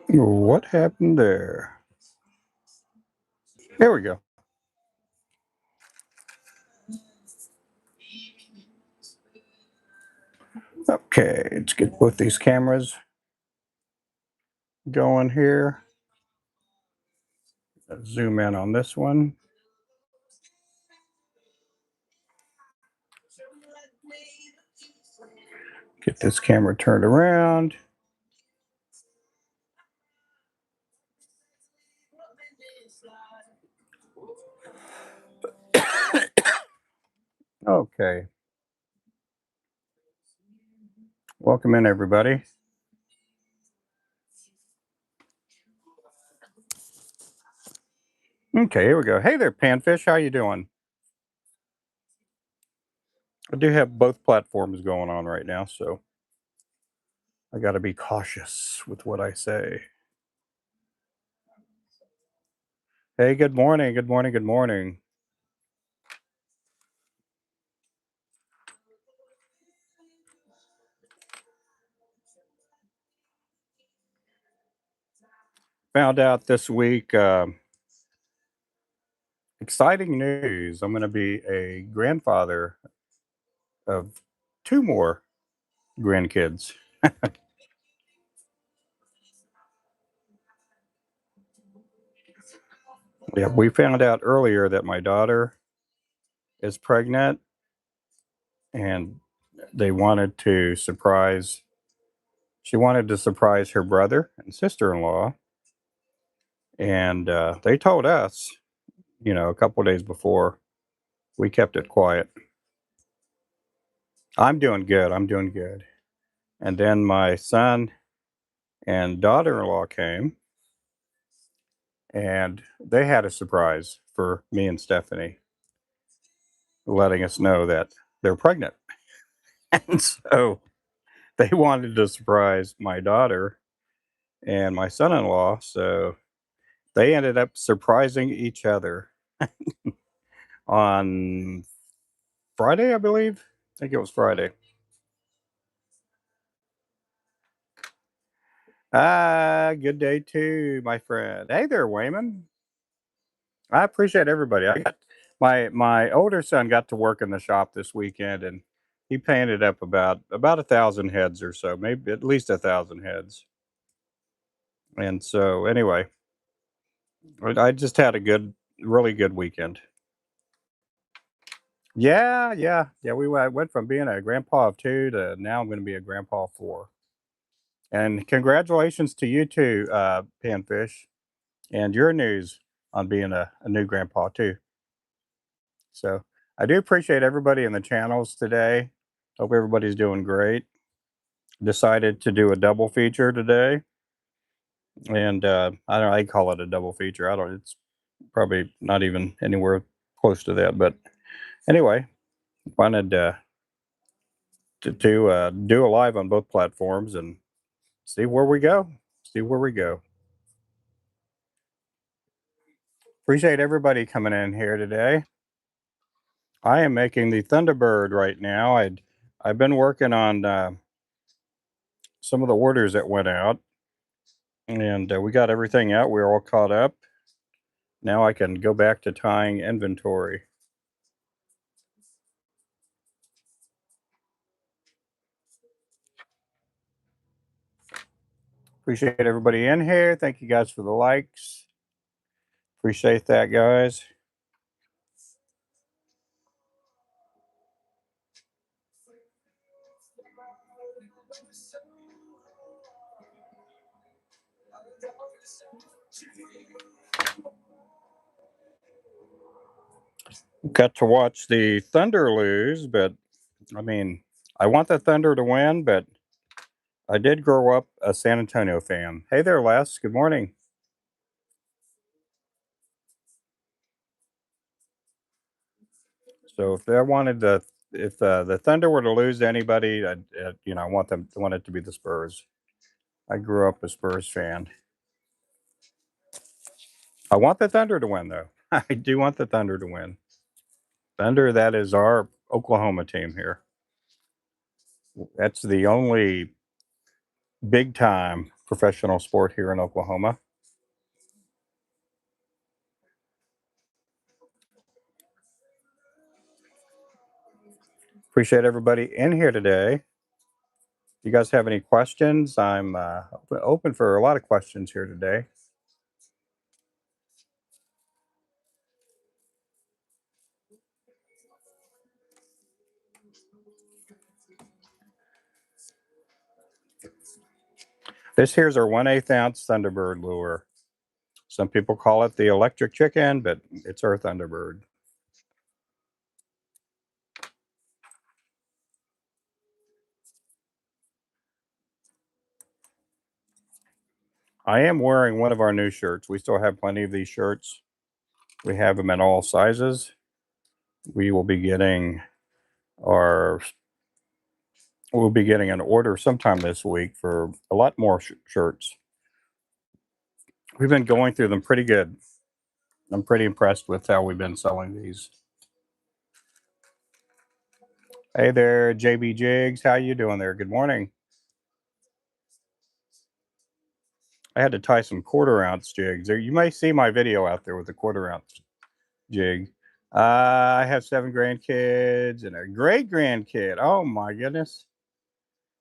What happened there? There we go. Okay, let's get both these cameras going here. Let's zoom in on this one. Get this camera turned around. Okay. Welcome in, everybody. Okay, here we go. Hey there, Panfish. How you doing? I do have both platforms going on right now, so I got to be cautious with what I say. Hey, good morning. Good morning. Good morning. Found out this week, exciting news. I'm going to be a grandfather of two more grandkids. Yeah, we found out earlier that my daughter is pregnant, and they wanted to surprise. She wanted to surprise her brother and sister-in-law, and they told us, a couple of days before. We kept it quiet. I'm doing good. I'm doing good. And then my son and daughter-in-law came, and they had a surprise for me and Stephanie, letting us know that they're pregnant. And so they wanted to surprise my daughter and my son-in-law, so they ended up surprising each other on Friday, I believe. I think it was Friday. Good day too, my friend. Hey there, Wayman. I appreciate everybody. I got my older son got to work in the shop this weekend, and he painted up about 1,000 heads or so, maybe at least 1,000 heads. And so anyway, I just had a really good weekend. Yeah, yeah, yeah. I went from being a grandpa of two to now I'm going to be a grandpa of four. And congratulations to you too, Panfish, and your news on being a new grandpa too. So I do appreciate everybody in the channels today. Hope everybody's doing great. Decided to do a double feature today, and I don't know. I call it a double feature. I don't. It's probably not even anywhere close to that. But anyway, wanted to do a live on both platforms and see where we go. See where we go. Appreciate everybody coming in here today. I am making the Thunderbird right now. I've been working on some of the orders that went out, and we got everything out. We're all caught up. Now I can go back to tying inventory. Appreciate everybody in here. Thank you guys for the likes. Appreciate that, guys. Got to watch the Thunder lose, but I mean, I want the Thunder to win, but I did grow up a San Antonio fan. Hey there, Les. Good morning. So if they wanted to, if the Thunder were to lose to anybody, I want it to be the Spurs. I grew up a Spurs fan. I want the Thunder to win, though. I do want the Thunder to win. Thunder, that is our Oklahoma team here. That's the only big time professional sport here in Oklahoma. Appreciate everybody in here today. You guys have any questions? I'm open for a lot of questions here today. This here's our 1/8 ounce Thunderbird lure. Some people call it the electric chicken, but it's our Thunderbird. I am wearing one of our new shirts. We still have plenty of these shirts. We have them in all sizes. We will be getting our we'll be getting an order sometime this week for a lot more shirts. We've been going through them pretty good. I'm pretty impressed with how we've been selling these. Hey there, JB Jigs. How you doing there? Good morning. I had to tie some 1/4 ounce jigs. There, you may see my video out there with the 1/4 ounce jig. I have 7 grandkids and a great grandkid. Oh my goodness,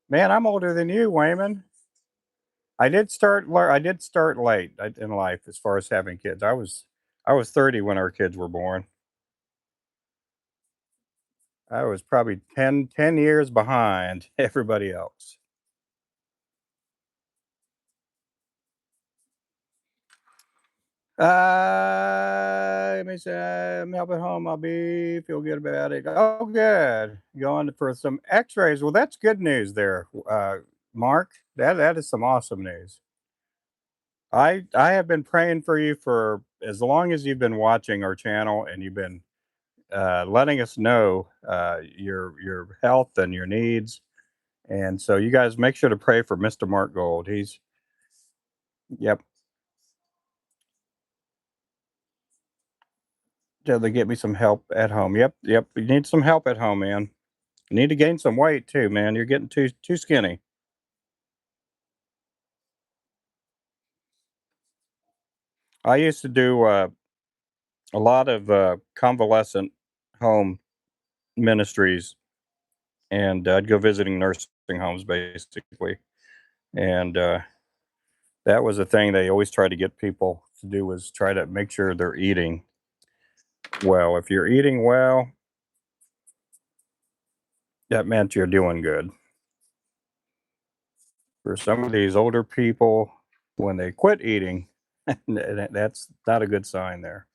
man! I'm older than you, Wayman. I did start late in life as far as having kids. I was 30 when our kids were born. I was probably ten years behind everybody else. Let me say, I'm helping home. I'll be feel good about it. Oh, good. Going for some X-rays. Well, that's good news there, Mark. That is some awesome news. I have been praying for you for as long as you've been watching our channel, and you've been letting us know your health and your needs. And so, you guys make sure to pray for Mr. Mark Gold. He's yep. Till they get me some help at home. Yep, yep. You need some help at home, man. You need to gain some weight too, man. You're getting too skinny. I used to do a lot of convalescent home ministries, and I'd go visiting nursing homes basically. And that was a thing they always try to get people to do, was try to make sure they're eating well. If you're eating well, that meant you're doing good. For some of these older people, when they quit eating, that's not a good sign there.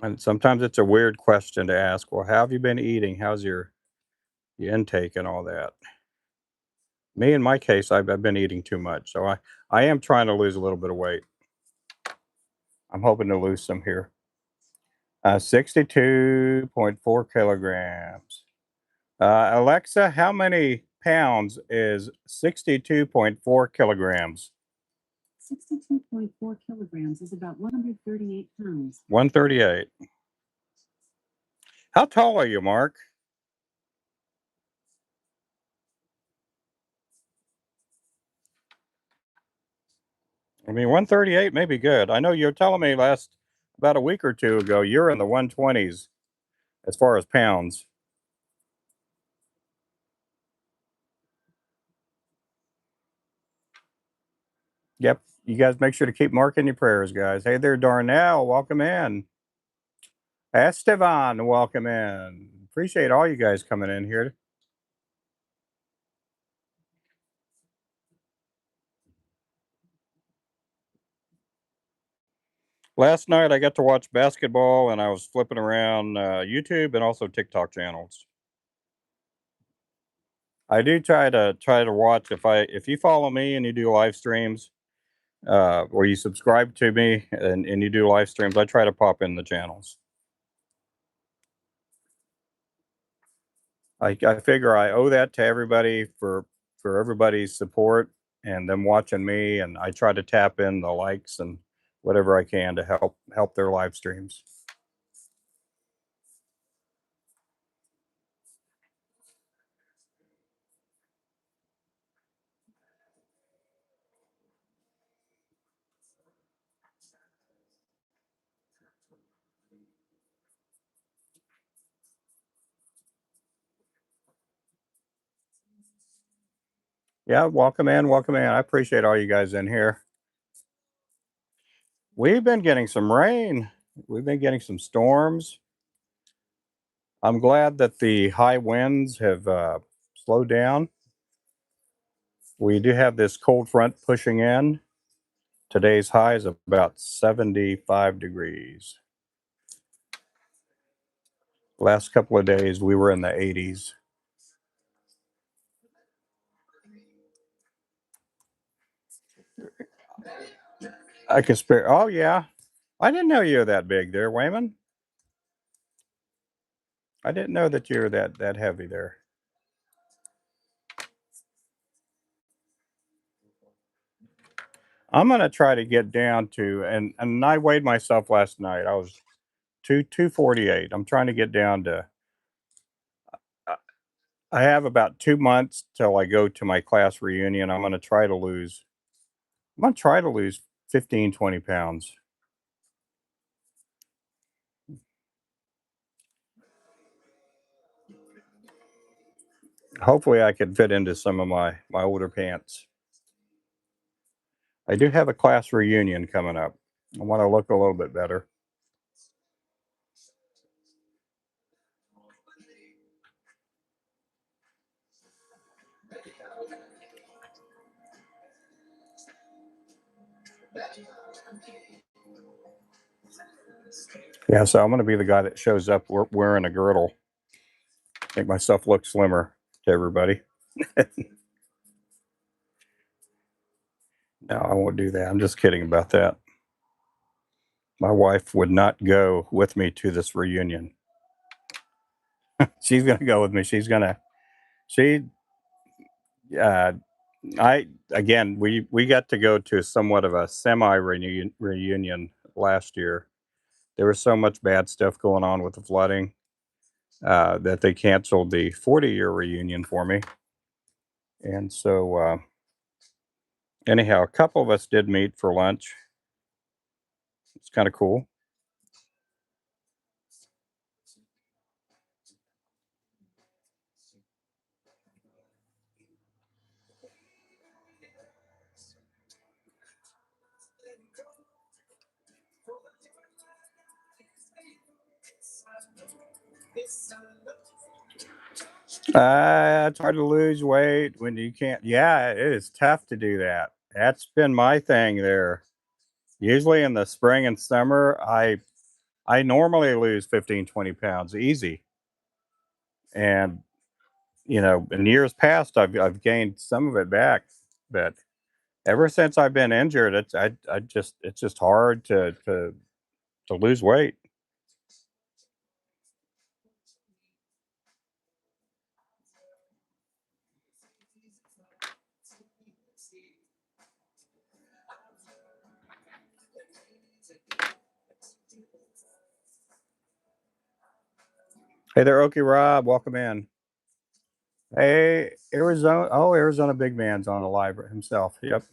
And sometimes it's a weird question to ask. Well, how have you been eating? How's your intake and all that? Me, in my case, I've been eating too much, so I am trying to lose a little bit of weight. I'm hoping to lose some here. 62.4 kilograms. Alexa, how many pounds is 62.4 kilograms? 62.4 kilograms is about 138 pounds. 138. How tall are you, Mark? I mean, 138 may be good. I know you're telling me about a week or two ago, you're in the 120s as far as pounds. Yep. You guys make sure to keep Mark in your prayers, guys. Hey there, Darnell. Welcome in. Esteban, welcome in. Appreciate all you guys coming in here. Last night I got to watch basketball, and I was flipping around YouTube and also TikTok channels. I do try to watch, if you follow me and you do live streams, or you subscribe to me and you do live streams, I try to pop in the channels. I figure I owe that to everybody for everybody's support and them watching me, and I try to tap in the likes and whatever I can to help their live streams. Yeah, welcome in, welcome in. I appreciate all you guys in here. We've been getting some rain. We've been getting some storms. I'm glad that the high winds have slowed down. We do have this cold front pushing in. Today's high is about 75 degrees. Last couple of days we were in the 80s. I can spare. Oh yeah, I didn't know you were that big there, Wayman. I didn't know that you were that heavy there. I'm gonna try to get down to and I weighed myself last night. I was 248. I'm trying to get down to. uh, I have about 2 months till I go to my class reunion. I'm gonna try to lose. I'm gonna try to lose 15, 20 pounds. Hopefully, I can fit into some of my older pants. I do have a class reunion coming up. I want to look a little bit better. Yeah, so I'm gonna be the guy that shows up wearing a girdle, make myself look slimmer to everybody. No, I won't do that. I'm just kidding about that. My wife would not go with me to this reunion. She's gonna go with me. She uh I again we got to go to somewhat of a semi reunion last year. There was so much bad stuff going on with the flooding that they canceled the 40-year reunion for me. And so anyhow, a couple of us did meet for lunch. It's kind of cool. It's hard to lose weight when you can't. Yeah, it is tough to do that. That's been my thing there. Usually in the spring and summer, I normally lose 15, 20 pounds easy. And in years past, I've gained some of it back, but ever since I've been injured, it's just hard to lose weight. Hey there, Okie Rob, welcome in. Hey, Arizona. Oh, Arizona big man's on the live himself. Yep.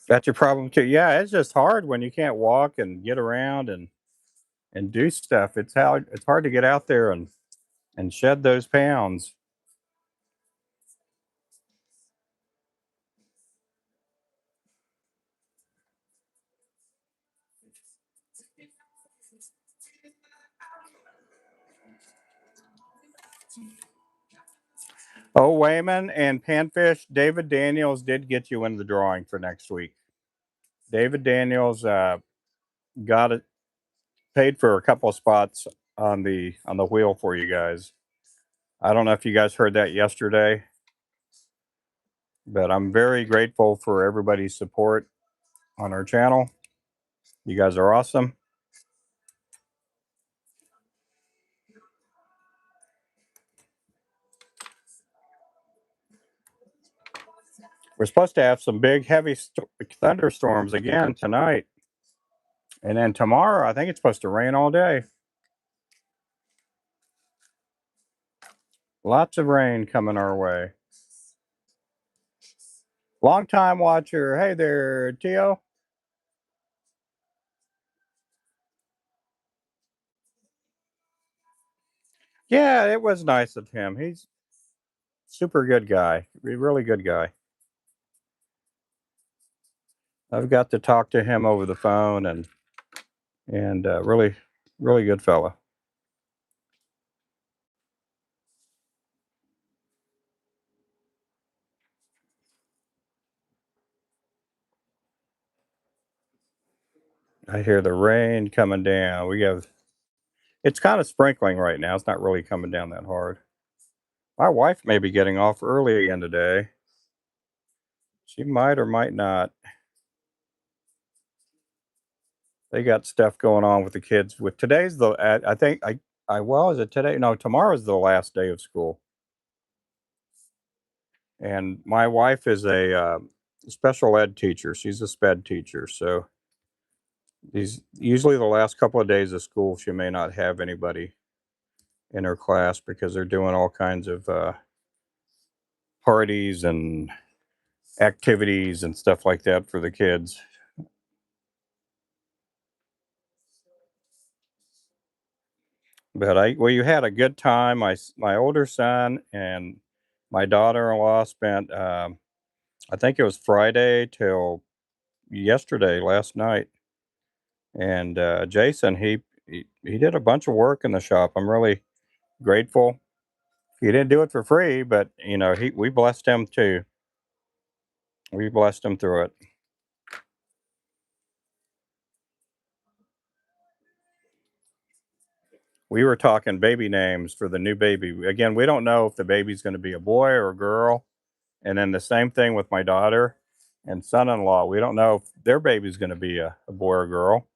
That's your problem too. Yeah, it's just hard when you can't walk and get around and do stuff. It's hard to get out there and shed those pounds. Oh, Wayman and Panfish, David Daniels did get you into the drawing for next week. David Daniels got it paid for a couple of spots on the wheel for you guys. I don't know if you guys heard that yesterday, but I'm very grateful for everybody's support on our channel. You guys are awesome. We're supposed to have some big, heavy thunderstorms again tonight. And then tomorrow, I think it's supposed to rain all day. Lots of rain coming our way. Long time watcher. Hey there, Tio. Yeah, it was nice of him. He's super good guy, really good guy. I've got to talk to him over the phone, and really, really good fella. I hear the rain coming down. We have It's kind of sprinkling right now. It's not really coming down that hard. My wife may be getting off early again today. She might or might not. They got stuff going on with the kids. With today's the I think I well, is it today? No, tomorrow's the last day of school. And my wife is a special ed teacher. She's a sped teacher. So these usually the last couple of days of school, she may not have anybody in her class because they're doing all kinds of parties and activities and stuff like that for the kids. But you had a good time. My older son and my daughter-in-law spent, I think it was Friday till yesterday, last night. And Jason, he did a bunch of work in the shop. I'm really grateful. He didn't do it for free, but he we blessed him too. We blessed him through it. We were talking baby names for the new baby. Again, we don't know if the baby's going to be a boy or a girl. And then the same thing with my daughter and son-in-law. We don't know if their baby's going to be a boy or girl.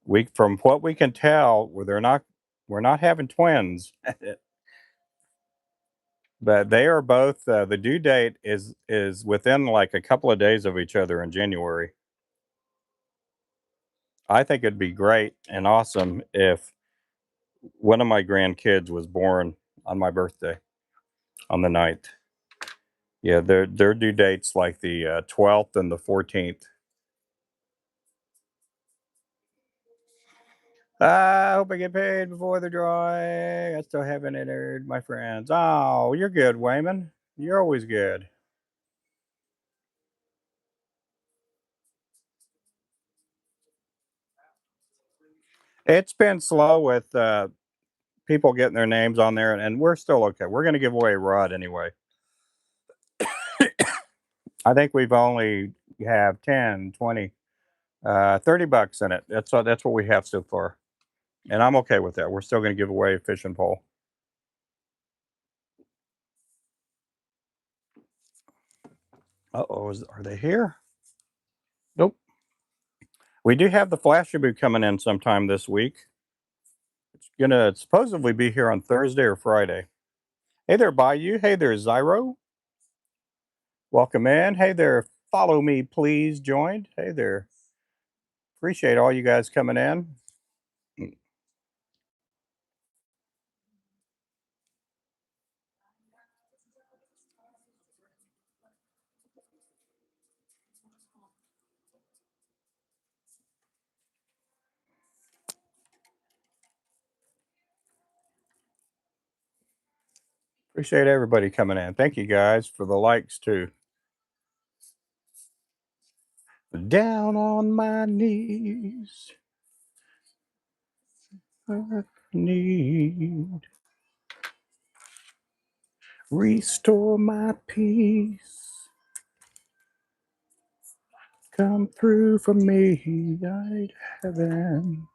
We, from what we can tell, we're not having twins, but they are both. The due date is within like a couple of days of each other in January. I think it'd be great and awesome if one of my grandkids was born on my birthday on the 9th. Yeah, their due dates like the 12th and the 14th. I hope I get paid before the drawing. I still haven't entered, my friends. Oh, you're good, Wayman. You're always good. It's been slow with people getting their names on there, and we're still okay. We're going to give away a rod anyway. I think we've only have 10, 20, $30 in it. That's what we have so far, and I'm okay with that. We're still going to give away a fishing pole. Uh oh, are they here? Nope. We do have the Flashaboo coming in sometime this week. Gonna supposedly be here on Thursday or Friday. Hey there, Bayou. Hey there, Zyro. Welcome in. Hey there, follow me, please. Joined. Hey there. Appreciate all you guys coming in. Appreciate everybody coming in. Thank you guys for the likes too. Down on my knees, I need restore my peace. Come through for me, I'd heaven.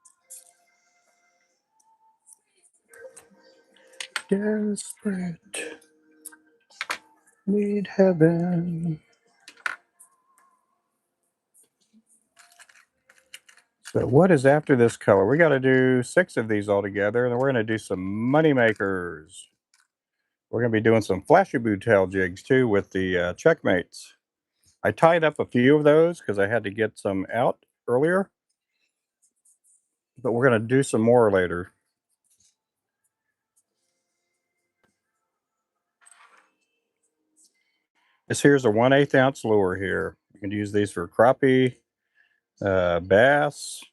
Desperate, need heaven. So what is after this color? We got to do 6 of these all together, and then we're going to do some money makers. We're going to be doing some flashy boot tail jigs too with the checkmates. I tied up a few of those because I had to get some out earlier, but we're going to do some more later. This here's a 1/8 ounce lure here. You can use these for crappie, bass,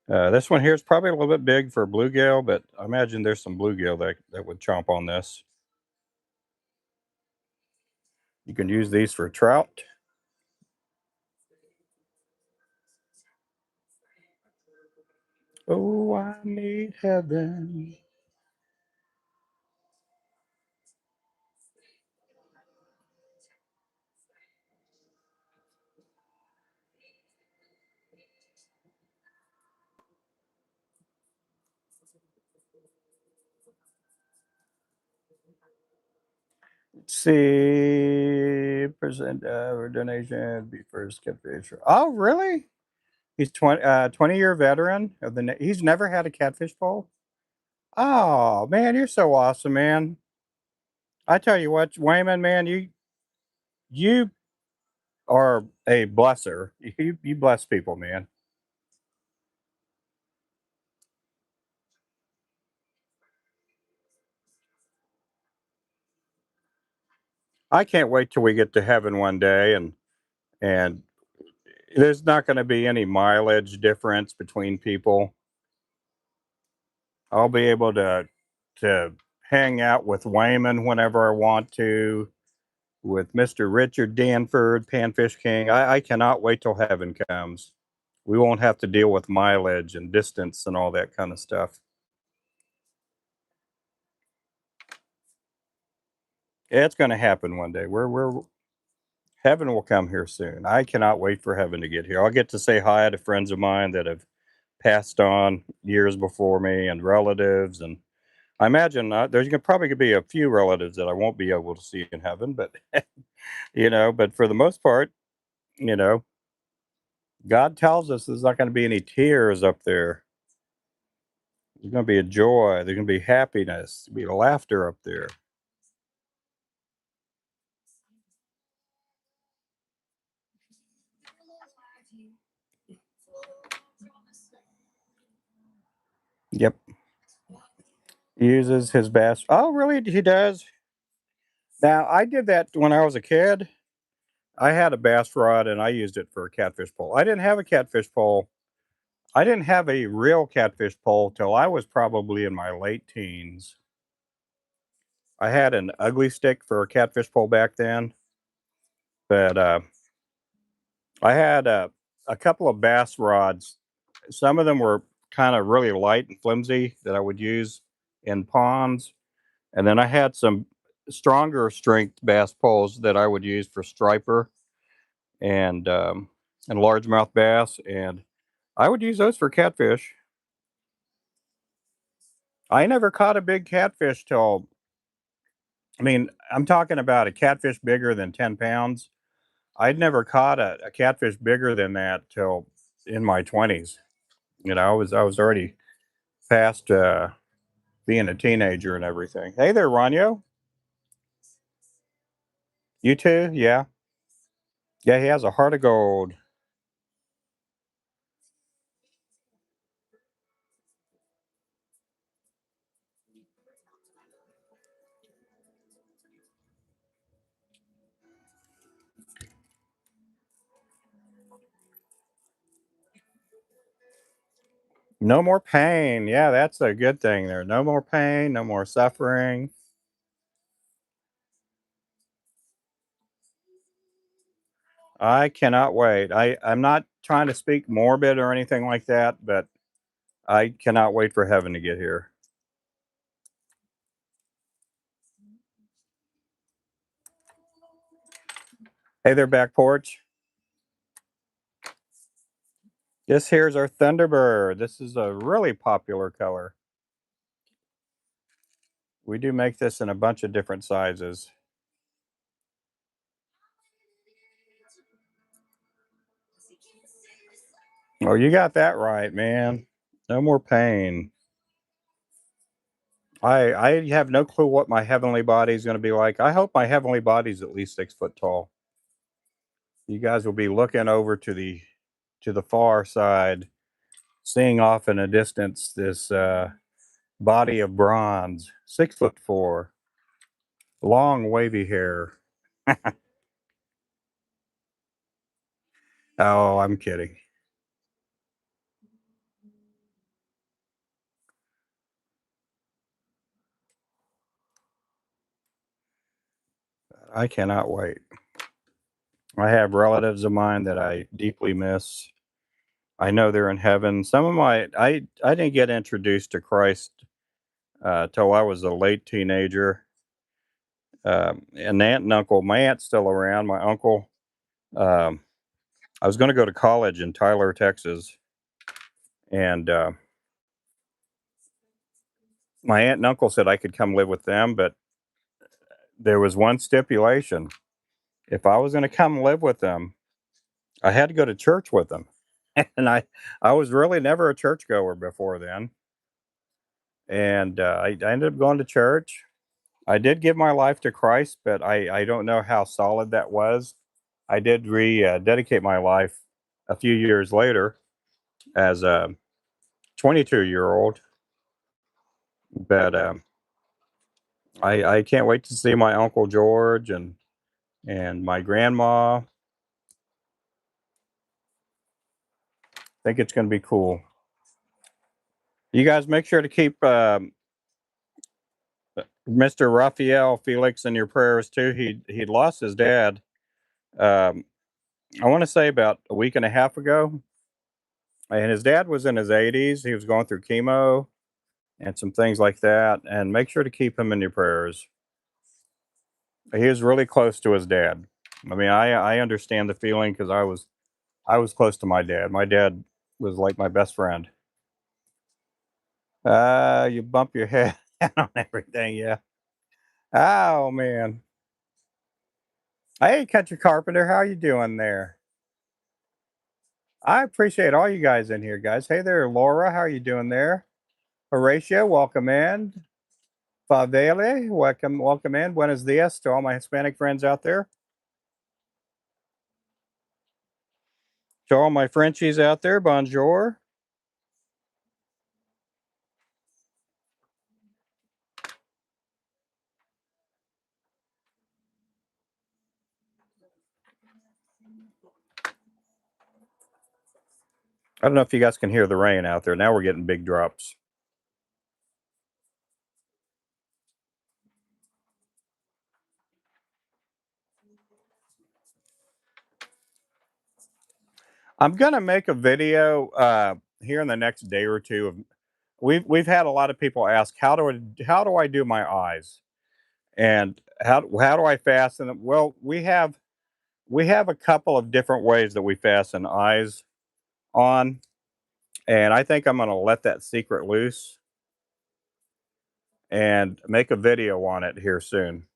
This one here is probably a little bit big for a bluegill, but I imagine there's some bluegill that would chomp on this. You can use these for trout. Oh, I need heaven. Let's see, percent donation be first catfish. Oh, really? He's 20-year veteran of the. He's never had a catfish pole. Oh man, you're so awesome, man. I tell you what, Wayman, man, you are a blesser. You bless people, man. I can't wait till we get to heaven one day, and there's not going to be any mileage difference between people. I'll be able to hang out with Wayman whenever I want to, with Mr. Richard Danford, Panfish King. I cannot wait till heaven comes. We won't have to deal with mileage and distance and all that kind of stuff. It's going to happen one day. We're heaven will come here soon. I cannot wait for heaven to get here. I'll get to say hi to friends of mine that have passed on years before me and relatives. And I imagine there's gonna probably be a few relatives that I won't be able to see in heaven, but but for the most part, you know, God tells us there's not going to be any tears up there. There's going to be a joy. There's going to be happiness. There'll be laughter up there. Yep. Uses his bass. Oh, really? He does. Now I did that when I was a kid. I had a bass rod and I used it for a catfish pole. I didn't have a catfish pole. I didn't have a real catfish pole till I was probably in my late teens. I had an ugly stick for a catfish pole back then, but I had a couple of bass rods. Some of them were kind of really light and flimsy that I would use in ponds, and then I had some stronger strength bass poles that I would use for striper and largemouth bass, and I would use those for catfish. I never caught a big catfish till, I mean, I'm talking about a catfish bigger than 10 pounds. I'd never caught a catfish bigger than that till in my 20s. I was already past being a teenager and everything. Hey there, Ronyo. You too? Yeah. Yeah, he has a heart of gold. No more pain. Yeah, that's a good thing there. No more pain, no more suffering. I cannot wait. I'm not trying to speak morbid or anything like that, but I cannot wait for heaven to get here. Hey there, back porch. This here's our Thunderbird. This is a really popular color. We do make this in a bunch of different sizes. Oh, you got that right, man. No more pain. I have no clue what my heavenly body is going to be like. I hope my heavenly body is at least 6 foot tall. You guys will be looking over to the far side, seeing off in a distance this body of bronze, 6 foot 4, long wavy hair. Oh, I'm kidding. I cannot wait. I have relatives of mine that I deeply miss. I know they're in heaven. Some of my I didn't get introduced to Christ till I was a late teenager. An aunt and uncle. My aunt's still around. My uncle. Um, I was going to go to college in Tyler, Texas, and my aunt and uncle said I could come live with them, but there was one stipulation. If I was going to come live with them, I had to go to church with them. And I was really never a churchgoer before then. And I ended up going to church. I did give my life to Christ, but I don't know how solid that was. I did dedicate my life a few years later as a 22-year-old, but I can't wait to see my uncle George and my grandma. I think it's going to be cool. You guys make sure to keep Mr. Raphael Felix in your prayers too. He lost his dad. Um, I want to say about a week and a half ago, and his dad was in his 80s. He was going through chemo and some things like that. And make sure to keep him in your prayers. He was really close to his dad. I mean, I understand the feeling because I was close to my dad. My dad was like my best friend. You bump your head on everything, yeah. Oh man. Hey, Country Carpenter, how you doing there? I appreciate all you guys in here, guys. Hey there, Laura, how you doing there? Horatio, welcome in. Favele, welcome in. Buenos dias to all my Hispanic friends out there. To all my Frenchies out there, bonjour. I don't know if you guys can hear the rain out there. Now we're getting big drops. I'm gonna make a video here in the next day or two. Of we've had a lot of people ask how do I do my eyes and how do I fasten them? Well, we have a couple of different ways that we fasten eyes on, and I think I'm gonna let that secret loose and make a video on it here soon.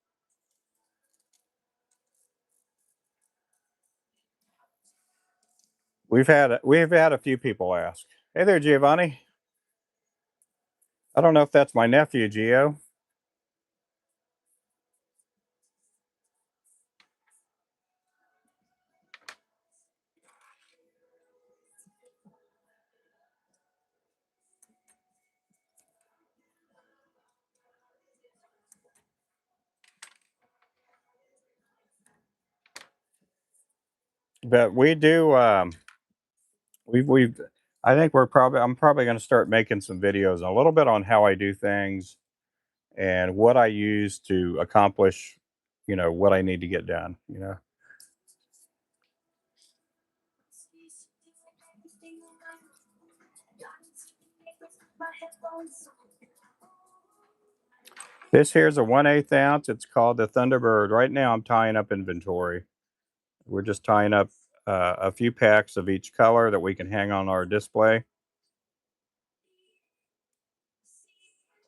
We've had a few people ask. Hey there, Giovanni. I don't know if that's my nephew, Gio, but we do. We've. I think I'm probably going to start making some videos a little bit on how I do things and what I use to accomplish, what I need to get done. This here's a 1/8 ounce. It's called the Thunderbird. Right now, I'm tying up inventory. We're just tying up a few packs of each color that we can hang on our display.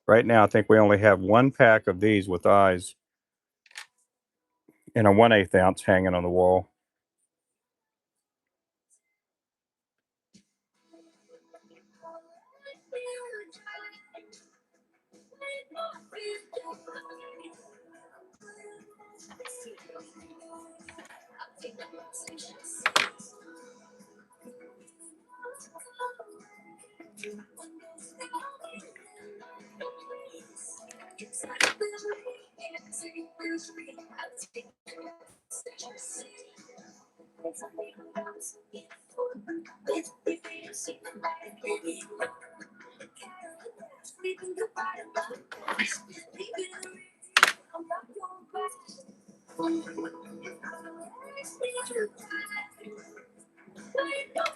Right now, I think we only have one pack of these with eyes and a 1/8 ounce hanging on the wall.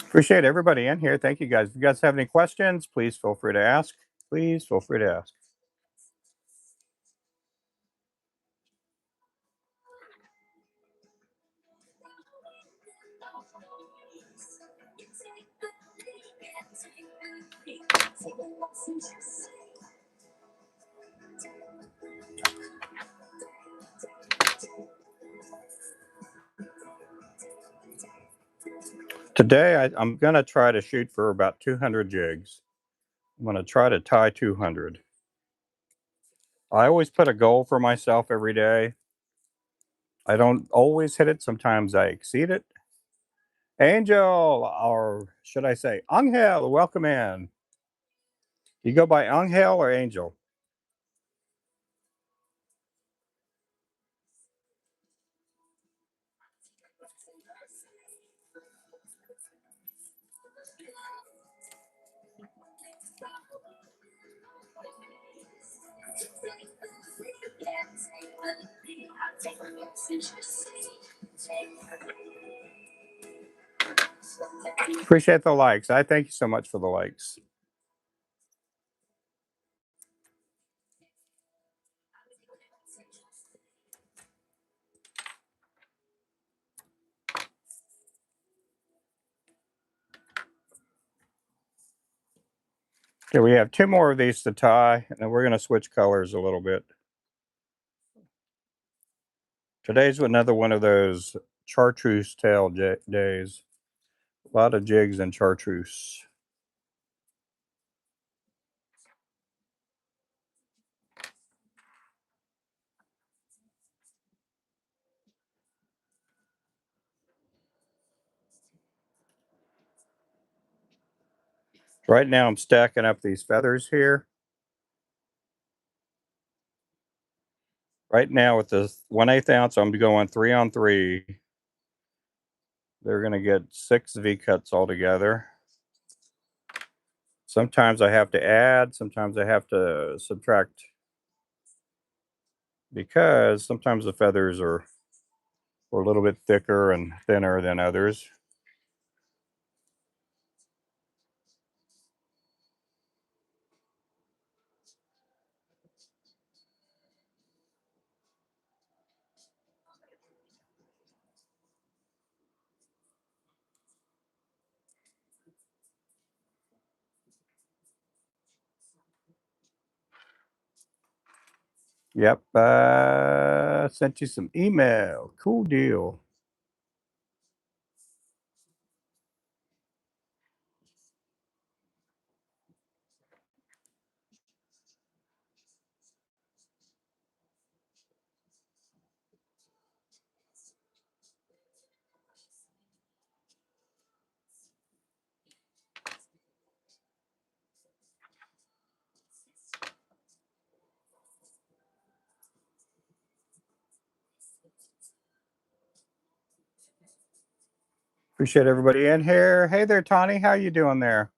Appreciate everybody in here. Thank you guys. If you guys have any questions, please feel free to ask. Please feel free to ask. Today, I'm going to try to shoot for about 200 jigs. I'm going to try to tie 200. I always put a goal for myself every day. I don't always hit it. Sometimes I exceed it. Angel, or should I say Angel, welcome in. You go by Angel or Angel? Appreciate the likes. I thank you so much for the likes. Okay, we have two more of these to tie, and then we're going to switch colors a little bit. Today's another one of those chartreuse tail days. A lot of jigs and chartreuse. Right now I'm stacking up these feathers here. Right now with the 1/8 ounce, I'm going 3 on 3. They're going to get 6 V cuts altogether. Sometimes I have to add, sometimes I have to subtract because sometimes the feathers are a little bit thicker and thinner than others. Yep, sent you some email. Cool deal. Appreciate everybody in here. Hey there, Tawny. How you doing there?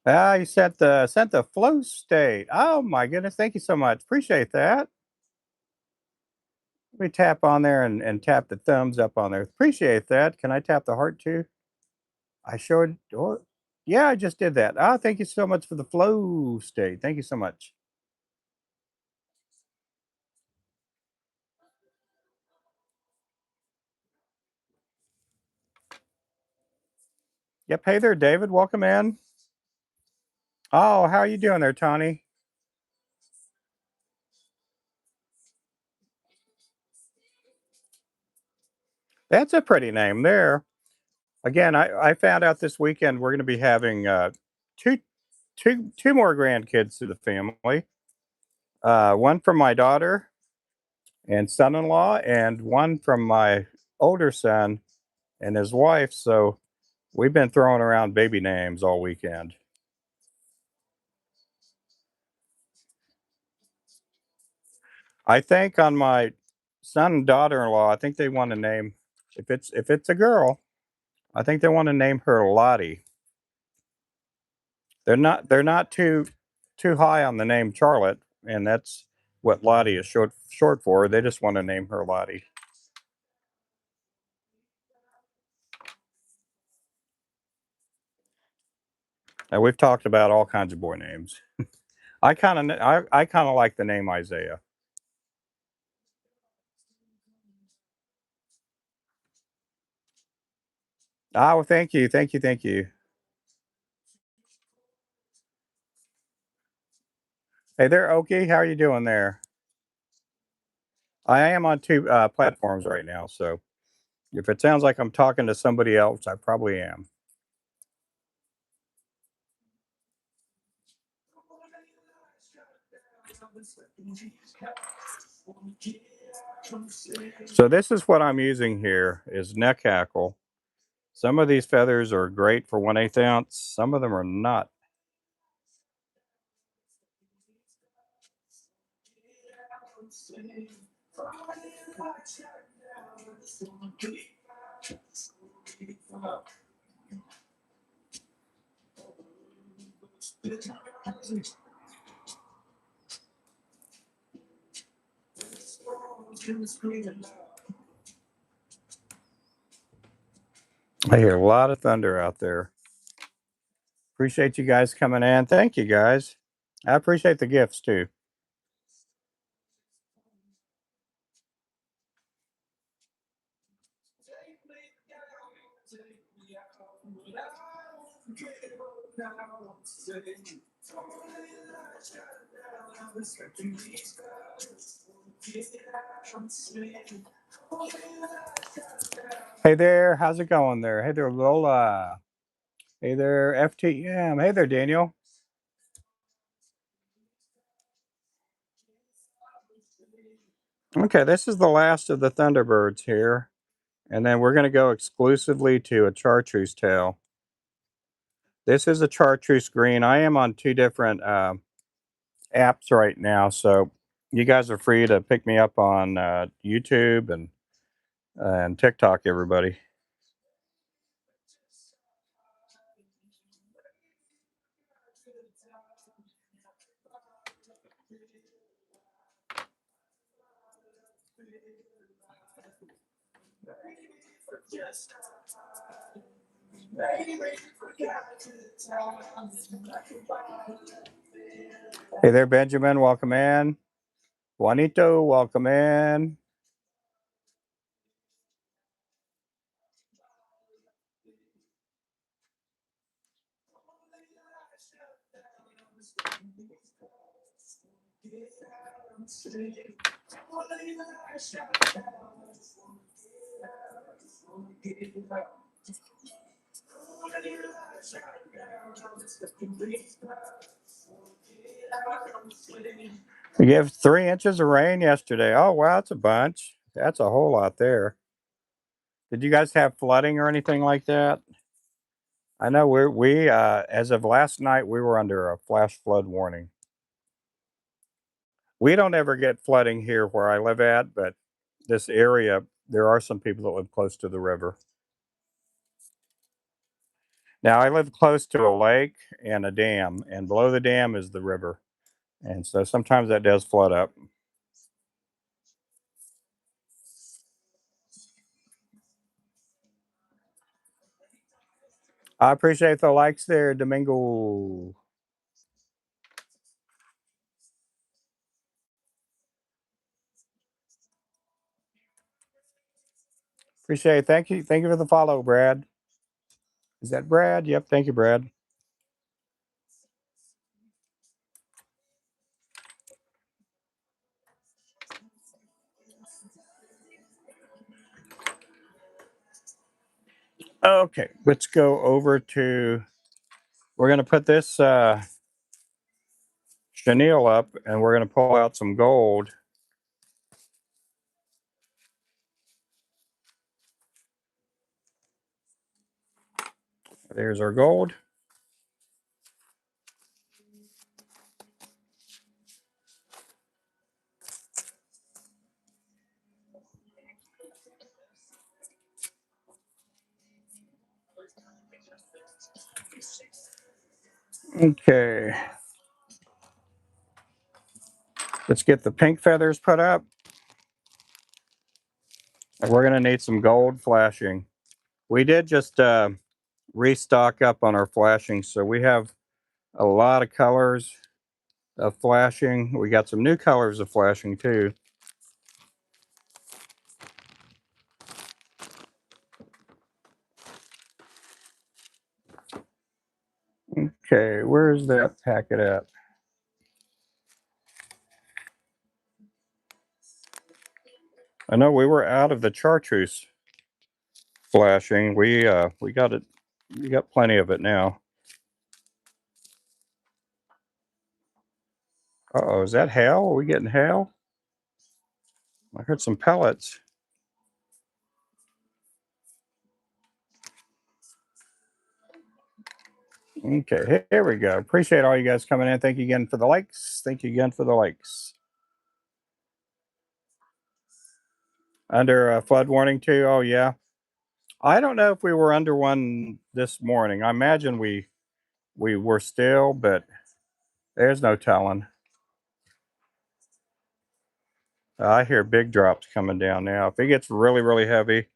Ah, you sent the flow state. Oh my goodness, thank you so much. Appreciate that. Let me tap on there and tap the thumbs up on there. Appreciate that. Can I tap the heart too? I showed. Oh, yeah, I just did that. Ah, thank you so much for the flow state. Thank you so much. Yep. Hey there, David. Welcome in. Oh, how are you doing there, Tawny? That's a pretty name there. Again, I found out this weekend we're going to be having two, two more grandkids to the family. One from my daughter and son-in-law, and one from my older son and his wife. So we've been throwing around baby names all weekend. I think on my son and daughter-in-law, I think they want to name if it's a girl, I think they want to name her Lottie. They're not too high on the name Charlotte, and that's what Lottie is short for. They just want to name her Lottie. And we've talked about all kinds of boy names. I kind of like the name Isaiah. Oh, thank you, thank you, thank you. Hey there, Okie. How are you doing there? I am on two platforms right now, so if it sounds like I'm talking to somebody else, I probably am. So this is what I'm using here is neck hackle. Some of these feathers are great for 1/8 ounce. Some of them are not. I hear a lot of thunder out there. Appreciate you guys coming in. Thank you guys. I appreciate the gifts too. Hey there, how's it going there? Hey there, Lola. Hey there, FTM. Hey there, Daniel. Okay, this is the last of the Thunderbirds here. And then we're going to go exclusively to a chartreuse tail. This is a chartreuse green. I am on two different apps right now, so you guys are free to pick me up on YouTube and TikTok, everybody. Hey there, Benjamin. Welcome in. Juanito, welcome in. We have 3 inches of rain yesterday. Oh, wow, that's a bunch. That's a whole lot there. Did you guys have flooding or anything like that? I know as of last night, we were under a flash flood warning. We don't ever get flooding here where I live at, but this area, there are some people that live close to the river. Now, I live close to a lake and a dam, and below the dam is the river. And so sometimes that does flood up. I appreciate the likes there, Domingo. Appreciate it. Thank you. Thank you for the follow, Brad. Is that Brad? Yep. Thank you, Brad. Okay, let's go over to. We're going to put this chenille up, and we're going to pull out some gold. There's our gold. Okay, let's get the pink feathers put up. And we're going to need some gold flashing. We did just restock up on our flashing, so we have A lot of colors of flashing. We got some new colors of flashing too. Okay, where's that packet at? I know we were out of the chartreuse flashing. We got it. We got plenty of it now. Uh-oh, is that hail? Are we getting hail? I heard some pellets. Okay, here we go. Appreciate all you guys coming in. Thank you again for the likes. Thank you again for the likes. Under a flood warning too. Oh yeah. I don't know if we were under one this morning. I imagine we were still, but there's no telling. I hear big drops coming down now. If it gets really, really heavy,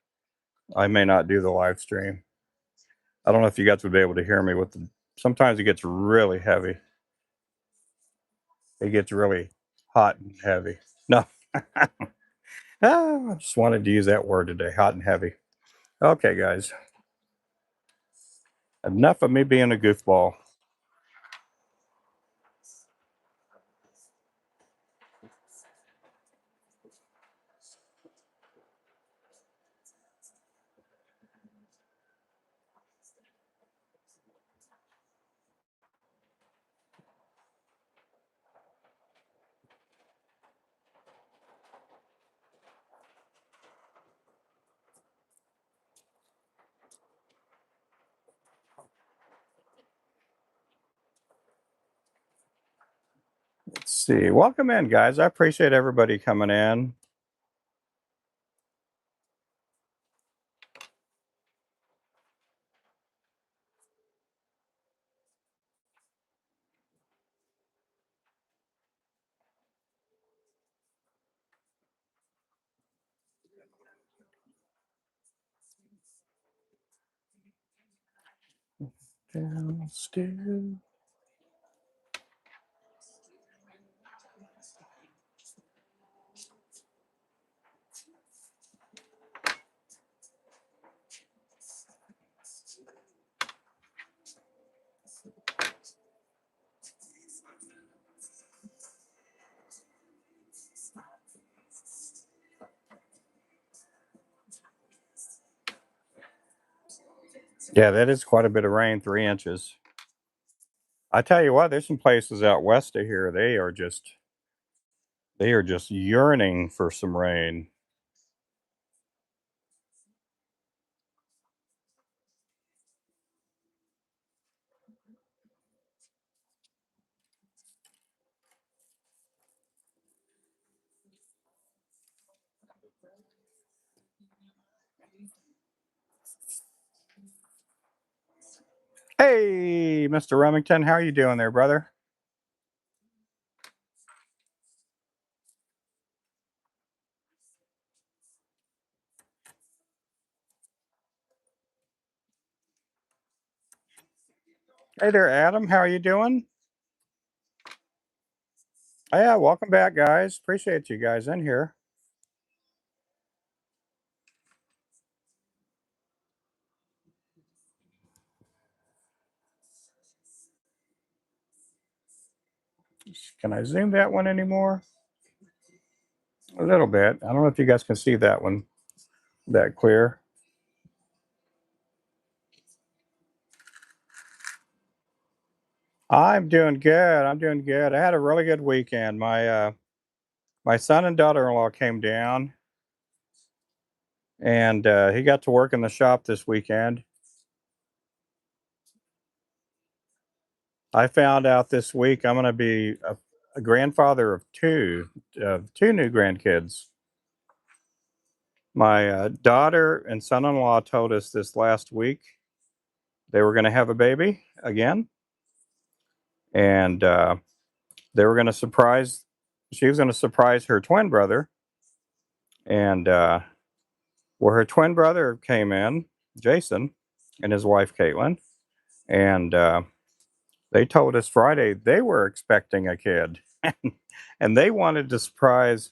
I may not do the live stream. I don't know if you guys would be able to hear me with the. Sometimes it gets really heavy. It gets really hot and heavy. No, I just wanted to use that word today, hot and heavy. Okay, guys, enough of me being a goofball. Let's see. Welcome in, guys. I appreciate everybody coming in. Downstairs. Yeah, that is quite a bit of rain, 3 inches. I tell you what, there's some places out west of here. They are just yearning for some rain. Hey, Mr. Remington, how are you doing there, brother? Hey there, Adam. How are you doing? Oh, yeah, welcome back, guys. Appreciate you guys in here. Can I zoom that one anymore? A little bit. I don't know if you guys can see that one that clear. I'm doing good. I'm doing good. I had a really good weekend. My son and daughter-in-law came down, and he got to work in the shop this weekend. I found out this week I'm going to be a grandfather of two new grandkids. My daughter and son-in-law told us this last week they were going to have a baby again, and they were going to surprise. She was going to surprise her twin brother, and well, her twin brother came in, Jason, and his wife Caitlin, and They told us Friday they were expecting a kid, and they wanted to surprise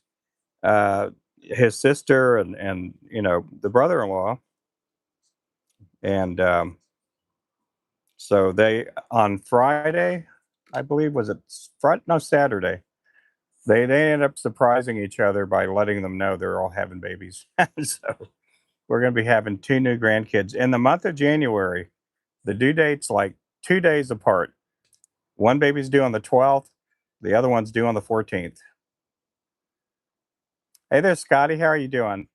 uh, his sister and the brother-in-law, and so they on Friday, I believe was it Friday? No, Saturday. They ended up surprising each other by letting them know they're all having babies. So we're going to be having two new grandkids in the month of January. The due date's like 2 days apart. One baby's due on the 12th, the other one's due on the 14th. Hey there, Scotty. How are you doing?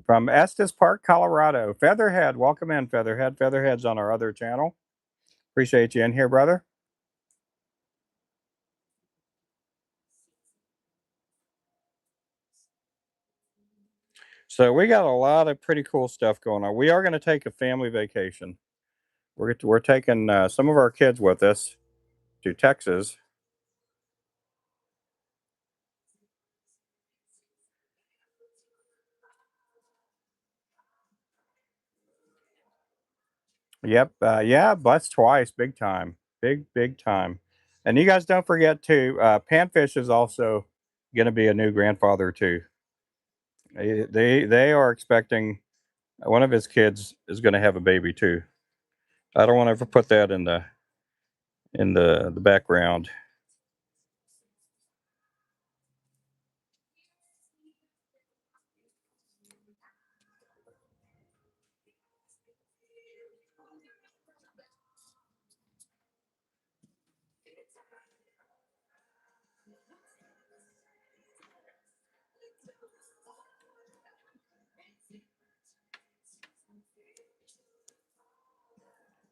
From Estes Park, Colorado. Featherhead, welcome in, Featherhead. Featherhead's on our other channel. Appreciate you in here, brother. So we got a lot of pretty cool stuff going on. We are going to take a family vacation. We're taking some of our kids with us to Texas. Yep. Yeah, bus twice. Big time. Big time. And you guys don't forget to, Panfish is also going to be a new grandfather too. They are expecting one of his kids is going to have a baby too. I don't want to ever put that in the background.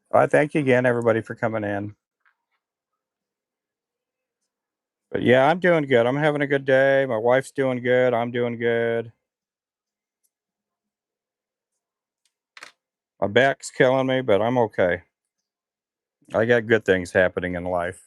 All right, thank you again, everybody, for coming in. But yeah, I'm doing good. I'm having a good day. My wife's doing good. I'm doing good. My back's killing me, but I'm okay. I got good things happening in life.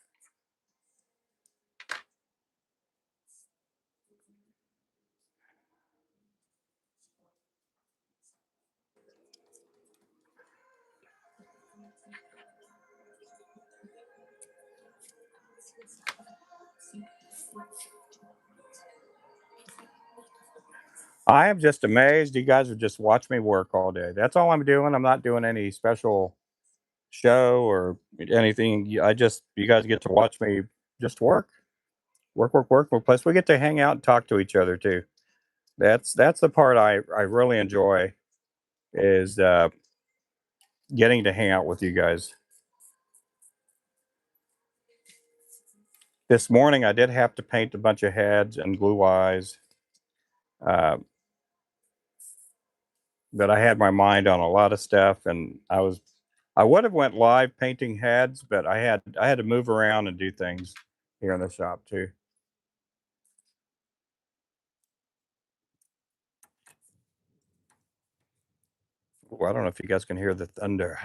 I am just amazed. You guys would just watch me work all day. That's all I'm doing. I'm not doing any special show or anything. I just, you guys get to watch me just work. Plus, we get to hang out and talk to each other too. That's the part I really enjoy is getting to hang out with you guys. This morning, I did have to paint a bunch of heads and glue eyes, uh, but I had my mind on a lot of stuff, and I would have went live painting heads, but I had to move around and do things here in the shop too. Ooh, I don't know if you guys can hear the thunder.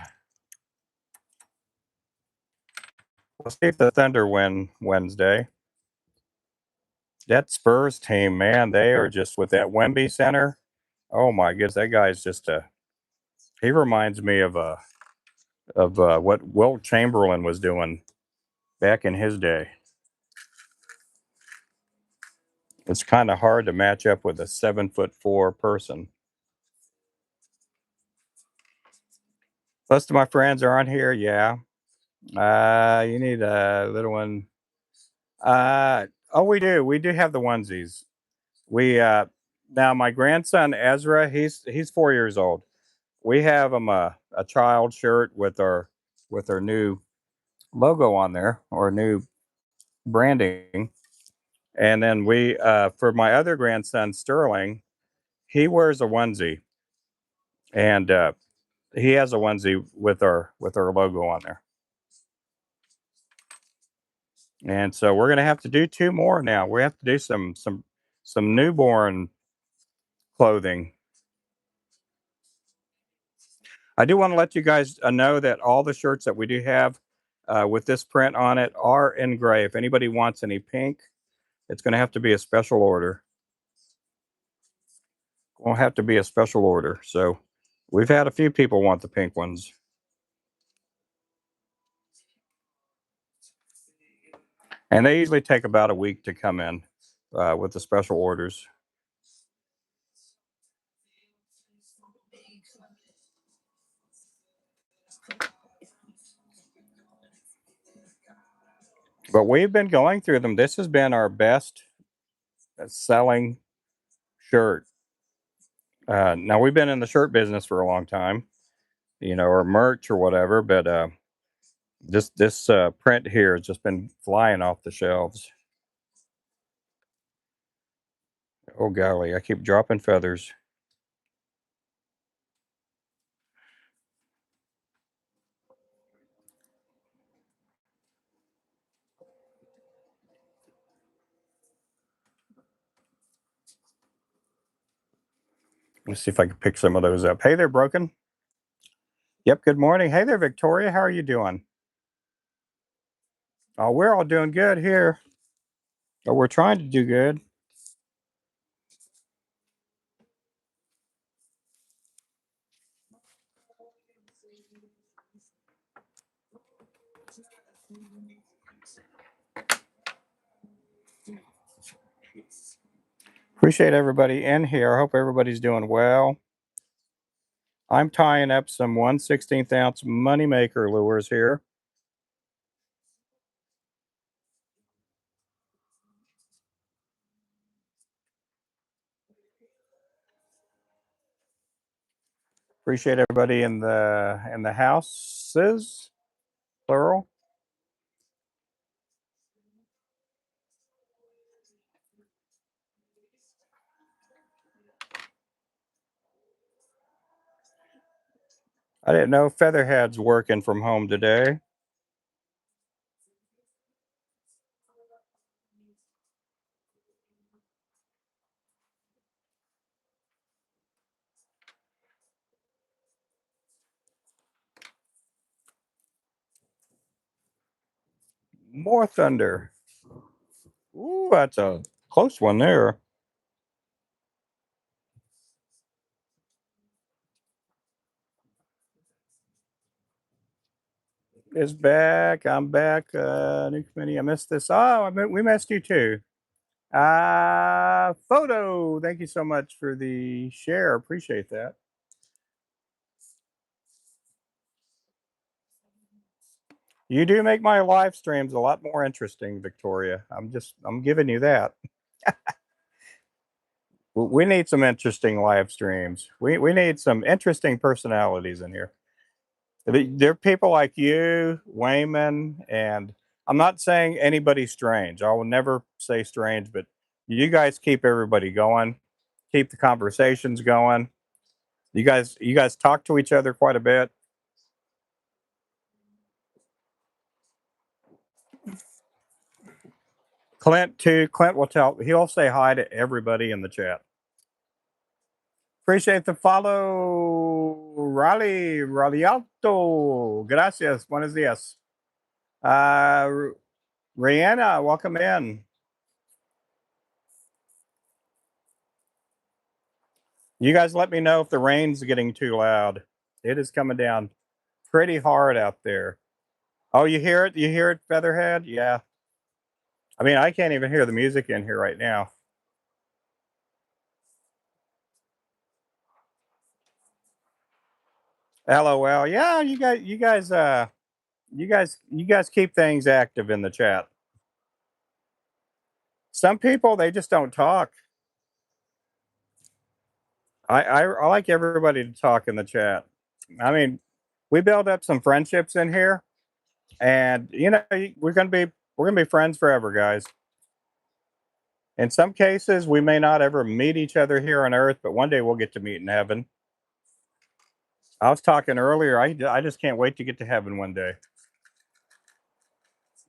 We'll see if the Thunder win Wednesday. That Spurs team, man, they are just with that Wemby center. Oh my goodness, that guy's just a. He reminds me of what Wilt Chamberlain was doing back in his day. It's kind of hard to match up with a 7'4" person. Most of my friends are on here. Yeah. You need a little one. Oh, we do. We do have the onesies. We now my grandson Ezra. He's 4 years old. We have him a child shirt with our new logo on there or new branding. And then we for my other grandson Sterling, he wears a onesie and he has a onesie with our logo on there. And so we're gonna have to do two more now. We have to do some newborn clothing. I do want to let you guys know that all the shirts that we do have with this print on it are in gray. If anybody wants any pink, it's going to have to be a special order. Won't have to be a special order. So we've had a few people want the pink ones. And they usually take about a week to come in with the special orders. But we've been going through them. This has been our best selling shirt. Now we've been in the shirt business for a long time, or merch or whatever. But this print here has just been flying off the shelves. Oh golly, I keep dropping feathers. Let's see if I can pick some of those up. Hey there, Broken. Yep. Good morning. Hey there, Victoria. How are you doing? Oh, we're all doing good here. Oh, we're trying to do good. Appreciate everybody in here. I hope everybody's doing well. I'm tying up some 1/16 ounce moneymaker lures here. Appreciate everybody in the houses, plural. I didn't know Featherhead's working from home today. More thunder. Ooh, that's a close one there. Is back. I'm back. New committee. I missed this. Oh, we missed you too. Photo. Thank you so much for the share. Appreciate that. You do make my live streams a lot more interesting, Victoria. I'm giving you that. We need some interesting live streams. We need some interesting personalities in here. There are people like you, Wayman, and I'm not saying anybody strange. I will never say strange, but you guys keep everybody going, keep the conversations going. You guys talk to each other quite a bit. Clint too. Clint will tell. He'll say hi to everybody in the chat. Appreciate the follow, Raleigh Ralealto. Gracias. Buenos dias. Rihanna, welcome in. You guys let me know if the rain's getting too loud. It is coming down pretty hard out there. Oh, you hear it? You hear it, Featherhead? Yeah. I mean, I can't even hear the music in here right now. LOL. Yeah, you guys keep things active in the chat. Some people they just don't talk. I like everybody to talk in the chat. I mean, we build up some friendships in here, and we're gonna be friends forever, guys. In some cases, we may not ever meet each other here on Earth, but one day we'll get to meet in heaven. I was talking earlier. I just can't wait to get to heaven one day.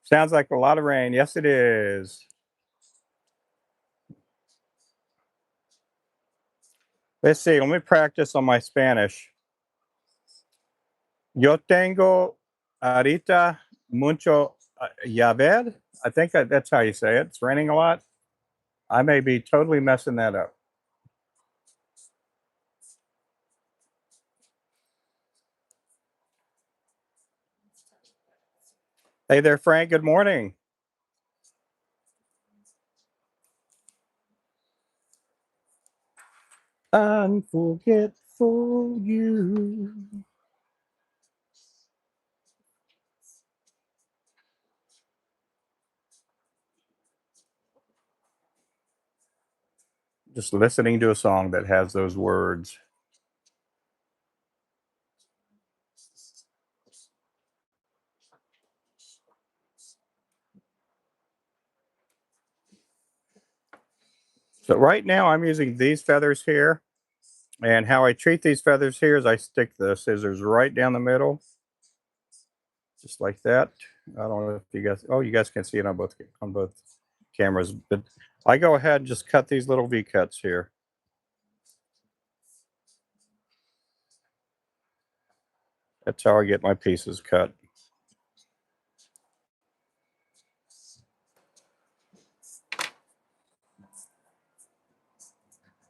Sounds like a lot of rain. Yes, it is. Let's see. Let me practice on my Spanish. Yo tengo ahorita mucho llover. I think that's how you say it. It's raining a lot. I may be totally messing that up. Hey there, Frank. Good morning. Unforgetful you. Just listening to a song that has those words. So right now I'm using these feathers here, and how I treat these feathers here is I stick the scissors right down the middle, just like that. I don't know if you guys, oh, you guys can see it on both cameras, but I go ahead and just cut these little V cuts here. That's how I get my pieces cut.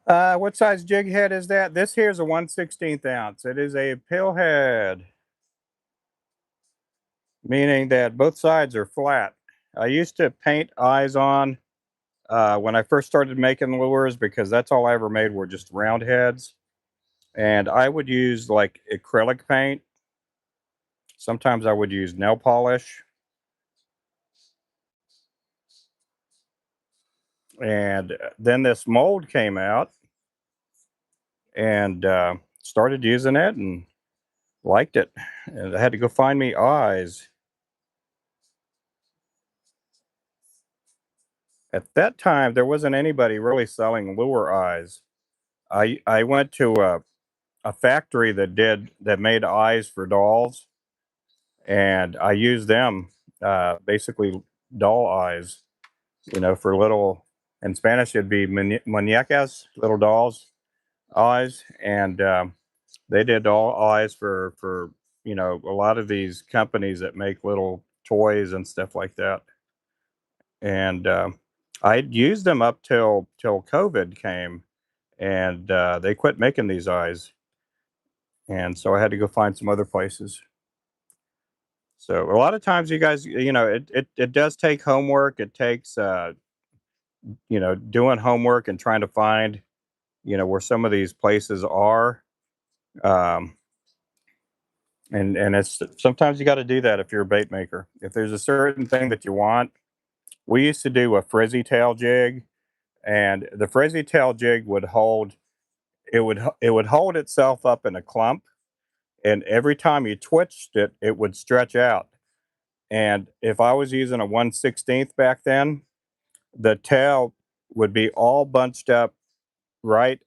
What size jig head is that? This here is a 1/16 ounce. It is a pill head, meaning that both sides are flat. I used to paint eyes on when I first started making lures because that's all I ever made were just round heads. And I would use like acrylic paint. Sometimes I would use nail polish. And then this mold came out and started using it and liked it. And I had to go find me eyes. At that time, there wasn't anybody really selling lure eyes. I went to a factory that made eyes for dolls, and I used them, basically doll eyes, for little. In Spanish, it'd be muñecas, little dolls eyes, and they did doll eyes for a lot of these companies that make little toys and stuff like that. And I'd used them up till COVID came, and they quit making these eyes, and so I had to go find some other places. So a lot of times, you guys, it does take homework. It takes doing homework and trying to find where some of these places are. Um, and it's sometimes you got to do that if you're a bait maker. If there's a certain thing that you want, we used to do a frizzy tail jig, and the frizzy tail jig would hold it would hold itself up in a clump, and every time you twitched it, it would stretch out. And if I was using a 1/16th back then, the tail would be all bunched up right,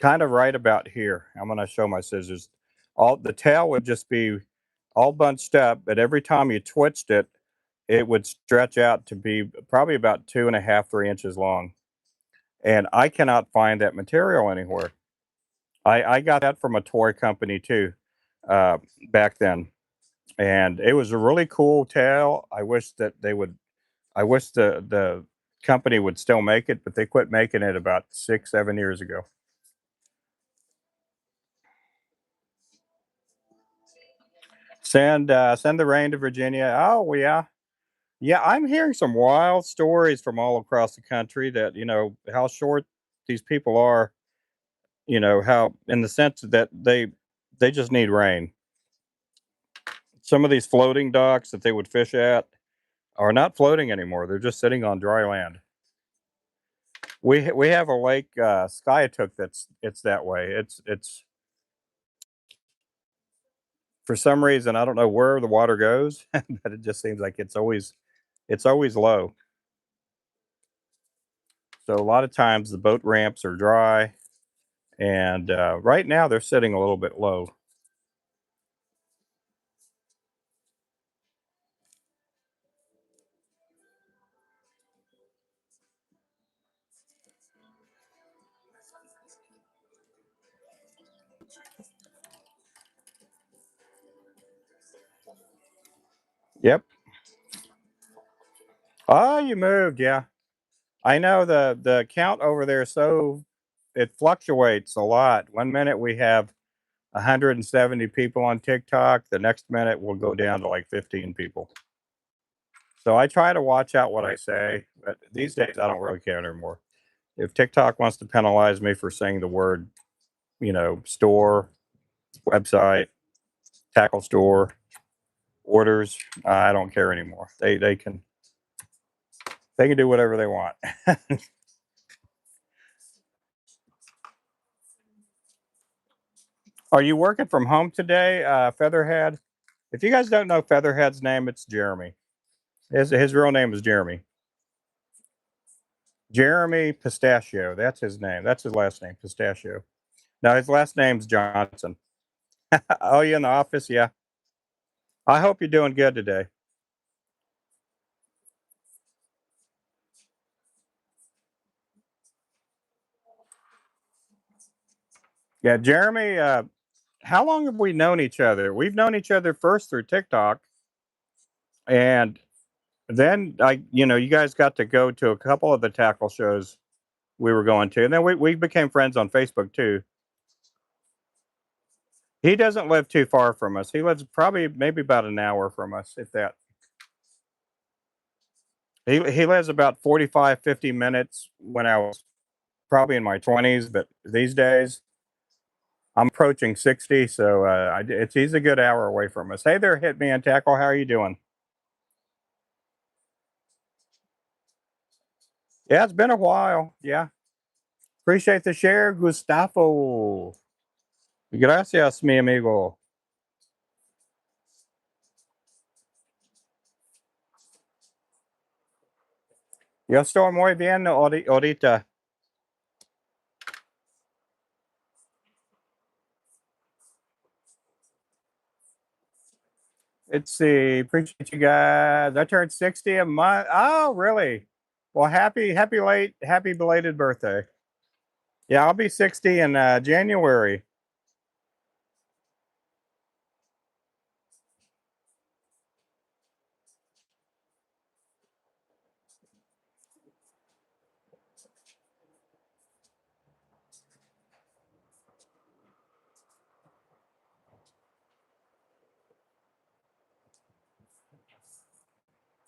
kind of right about here. I'm going to show my scissors. All the tail would just be all bunched up, but every time you twitched it, it would stretch out to be probably about 2.5, 3 inches long. And I cannot find that material anywhere. I got that from a toy company too, uh, back then, and it was a really cool tail. I wish that they would. I wish the company would still make it, but they quit making it about 6, 7 years ago. Send the rain to Virginia. Oh yeah, yeah. I'm hearing some wild stories from all across the country that how short these people are. How in the sense that they just need rain. Some of these floating docks that they would fish at are not floating anymore. They're just sitting on dry land. We have a lake, Skyatook, that's it's that way. It's for some reason I don't know where the water goes, but it just seems like it's always low. So a lot of times the boat ramps are dry, and right now they're sitting a little bit low. Yep. Oh, you moved, yeah. I know the count over there. So it fluctuates a lot. One minute we have 170 people on TikTok. The next minute we'll go down to like 15 people. So I try to watch out what I say, but these days I don't really care anymore. If TikTok wants to penalize me for saying the word, store, website, tackle store, orders, I don't care anymore. They can do whatever they want. Are you working from home today, Featherhead? If you guys don't know Featherhead's name, it's Jeremy. His real name is Jeremy. Jeremy Pistachio. That's his name. That's his last name, Pistachio. Now his last name's Johnson. Oh, you in the office? Yeah. I hope you're doing good today. Yeah, Jeremy. How long have we known each other? We've known each other first through TikTok, and then you guys got to go to a couple of the tackle shows we were going to, and then we became friends on Facebook too. He doesn't live too far from us. He lives probably maybe about an hour from us, if that. He lives about 45, 50 minutes when I was probably in my 20s, but these days I'm approaching 60, so he's a good hour away from us. Hey there, Hitman Tackle. How are you doing? Yeah, it's been a while. Yeah. Appreciate the share, Gustavo. Gracias, mi amigo. Yo estoy muy bien ahorita. Let's see. Appreciate you guys. I turned 60 a month. Oh, really? Well, happy belated birthday. Yeah, I'll be 60 in January.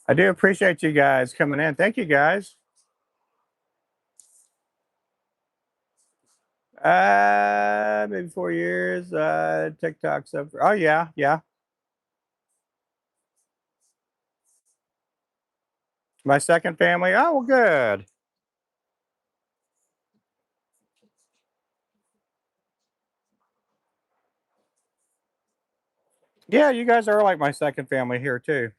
I do appreciate you guys coming in. Thank you guys. Maybe 4 years. TikTok stuff. Oh yeah, yeah. My second family. Oh well, good. Yeah, you guys are like my second family here too.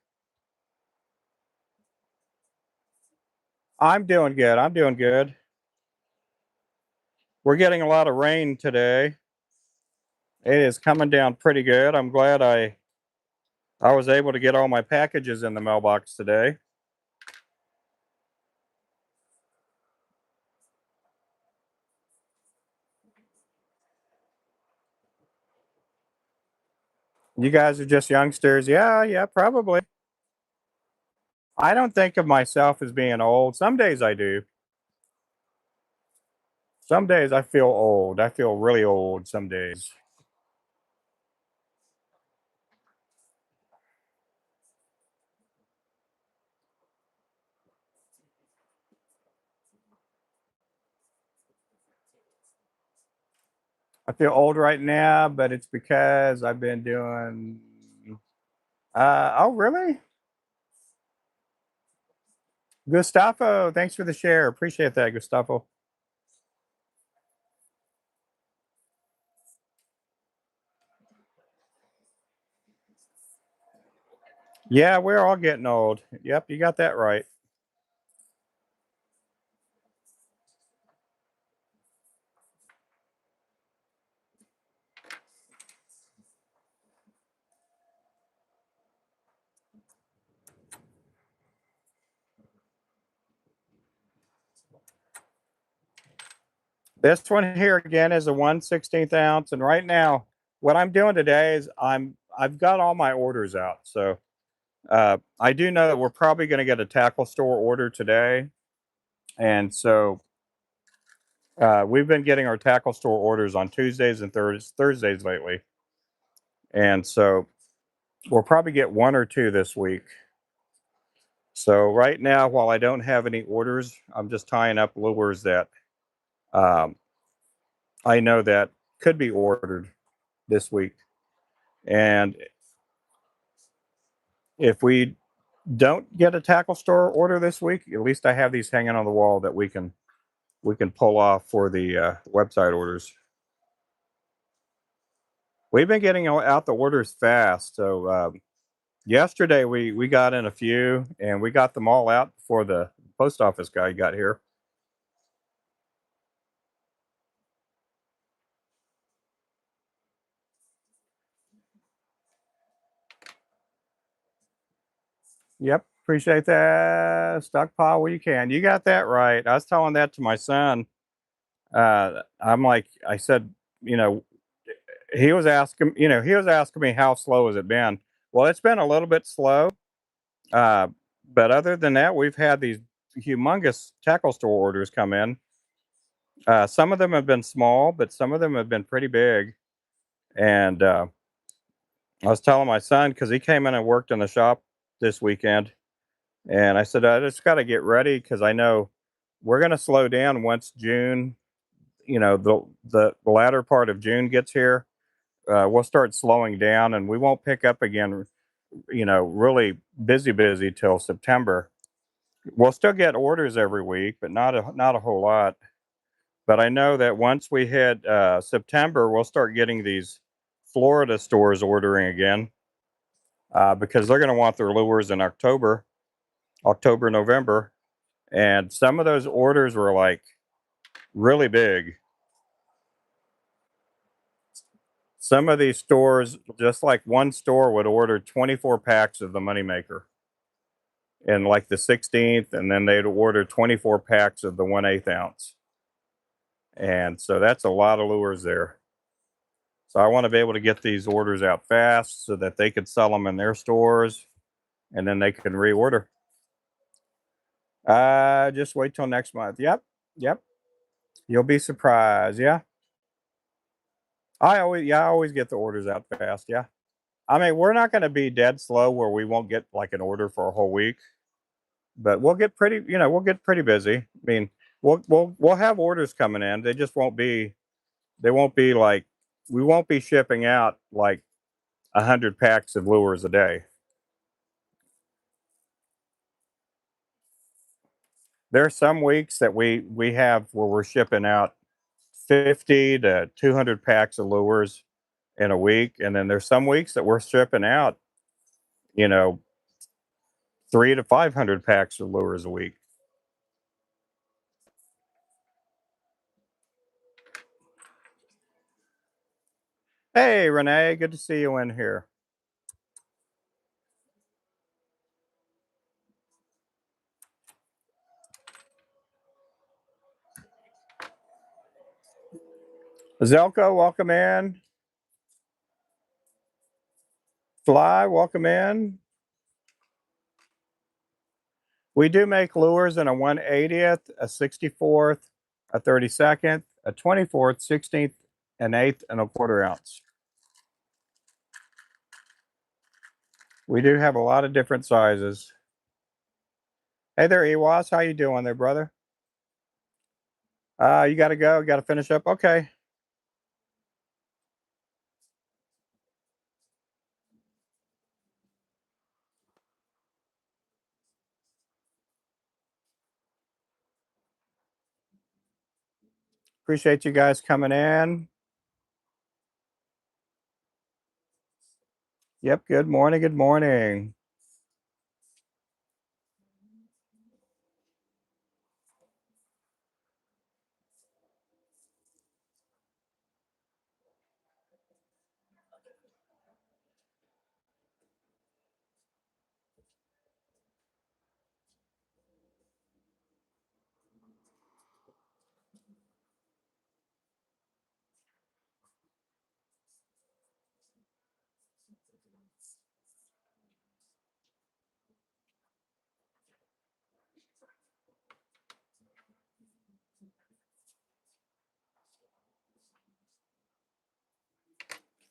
I'm doing good. I'm doing good. We're getting a lot of rain today. It is coming down pretty good. I'm glad I was able to get all my packages in the mailbox today. You guys are just youngsters. Yeah, yeah, probably. I don't think of myself as being old. Some days I do. Some days I feel old. I feel really old some days. I feel old right now, but it's because I've been doing. Oh, really? Gustavo, thanks for the share. Appreciate that, Gustavo. Yeah, we're all getting old. Yep, you got that right. This one here again is a 1/16 ounce, and right now, what I'm doing today is I've got all my orders out. So I do know that we're probably going to get a tackle store order today, and so we've been getting our tackle store orders on Tuesdays and Thursdays lately, and so we'll probably get one or two this week. So right now, while I don't have any orders, I'm just tying up lures that um, I know that could be ordered this week. And if we don't get a tackle store order this week, at least I have these hanging on the wall that we can pull off for the website orders. We've been getting out the orders fast. So yesterday we got in a few and we got them all out before the post office guy got here. Yep, appreciate that. Stockpile where you can. You got that right. I was telling that to my son. I'm like, I said, you know, he was asking me how slow has it been. Well, it's been a little bit slow, uh, but other than that, we've had these humongous tackle store orders come in. Some of them have been small, but some of them have been pretty big. And I was telling my son because he came in and worked in the shop this weekend, and I said I just got to get ready because I know we're going to slow down once June. The latter part of June gets here. We'll start slowing down, and we won't pick up again. Really busy till September. We'll still get orders every week, but not a whole lot. But I know that once we hit September, we'll start getting these Florida stores ordering again because they're going to want their lures in October, November, and some of those orders were like really big. Some of these stores, just like one store would order 24 packs of the Moneymaker in like the 16th, and then they'd order 24 packs of the 1/8 ounce. And so that's a lot of lures there. So I want to be able to get these orders out fast so that they could sell them in their stores and then they can reorder. Just wait till next month. Yep. Yep. You'll be surprised. Yeah. I always get the orders out fast. Yeah. I mean, we're not going to be dead slow where we won't get like an order for a whole week, but we'll get pretty busy. I mean, we'll have orders coming in. They won't be like, we won't be shipping out like 100 packs of lures a day. There are some weeks that we have where we're shipping out 50 to 200 packs of lures in a week, and then there's some weeks that we're shipping out, you know, 300 to 500 packs of lures a week. Hey, Renee, good to see you in here. Zelko, welcome in. Fly, welcome in. We do make lures in a 1/80th, a 64th, a 32nd, a 24th, 16th, an eighth, and a quarter ounce. We do have a lot of different sizes. Hey there, Ewas. How you doing there, brother? You got to go. Got to finish up. Okay. Appreciate you guys coming in. Yep. Good morning. Good morning.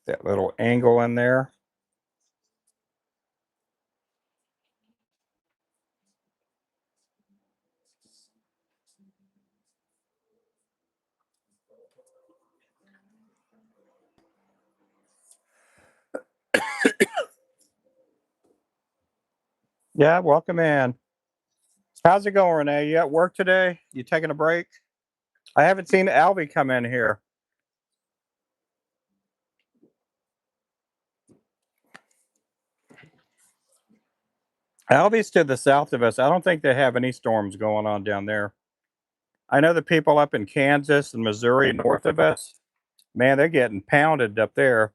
That little angle in there. Yeah, welcome in. How's it going, Renee? You at work today? You taking a break? I haven't seen Alvy come in here. Alvy's to the south of us. I don't think they have any storms going on down there. I know the people up in Kansas and Missouri north of us, man, they're getting pounded up there.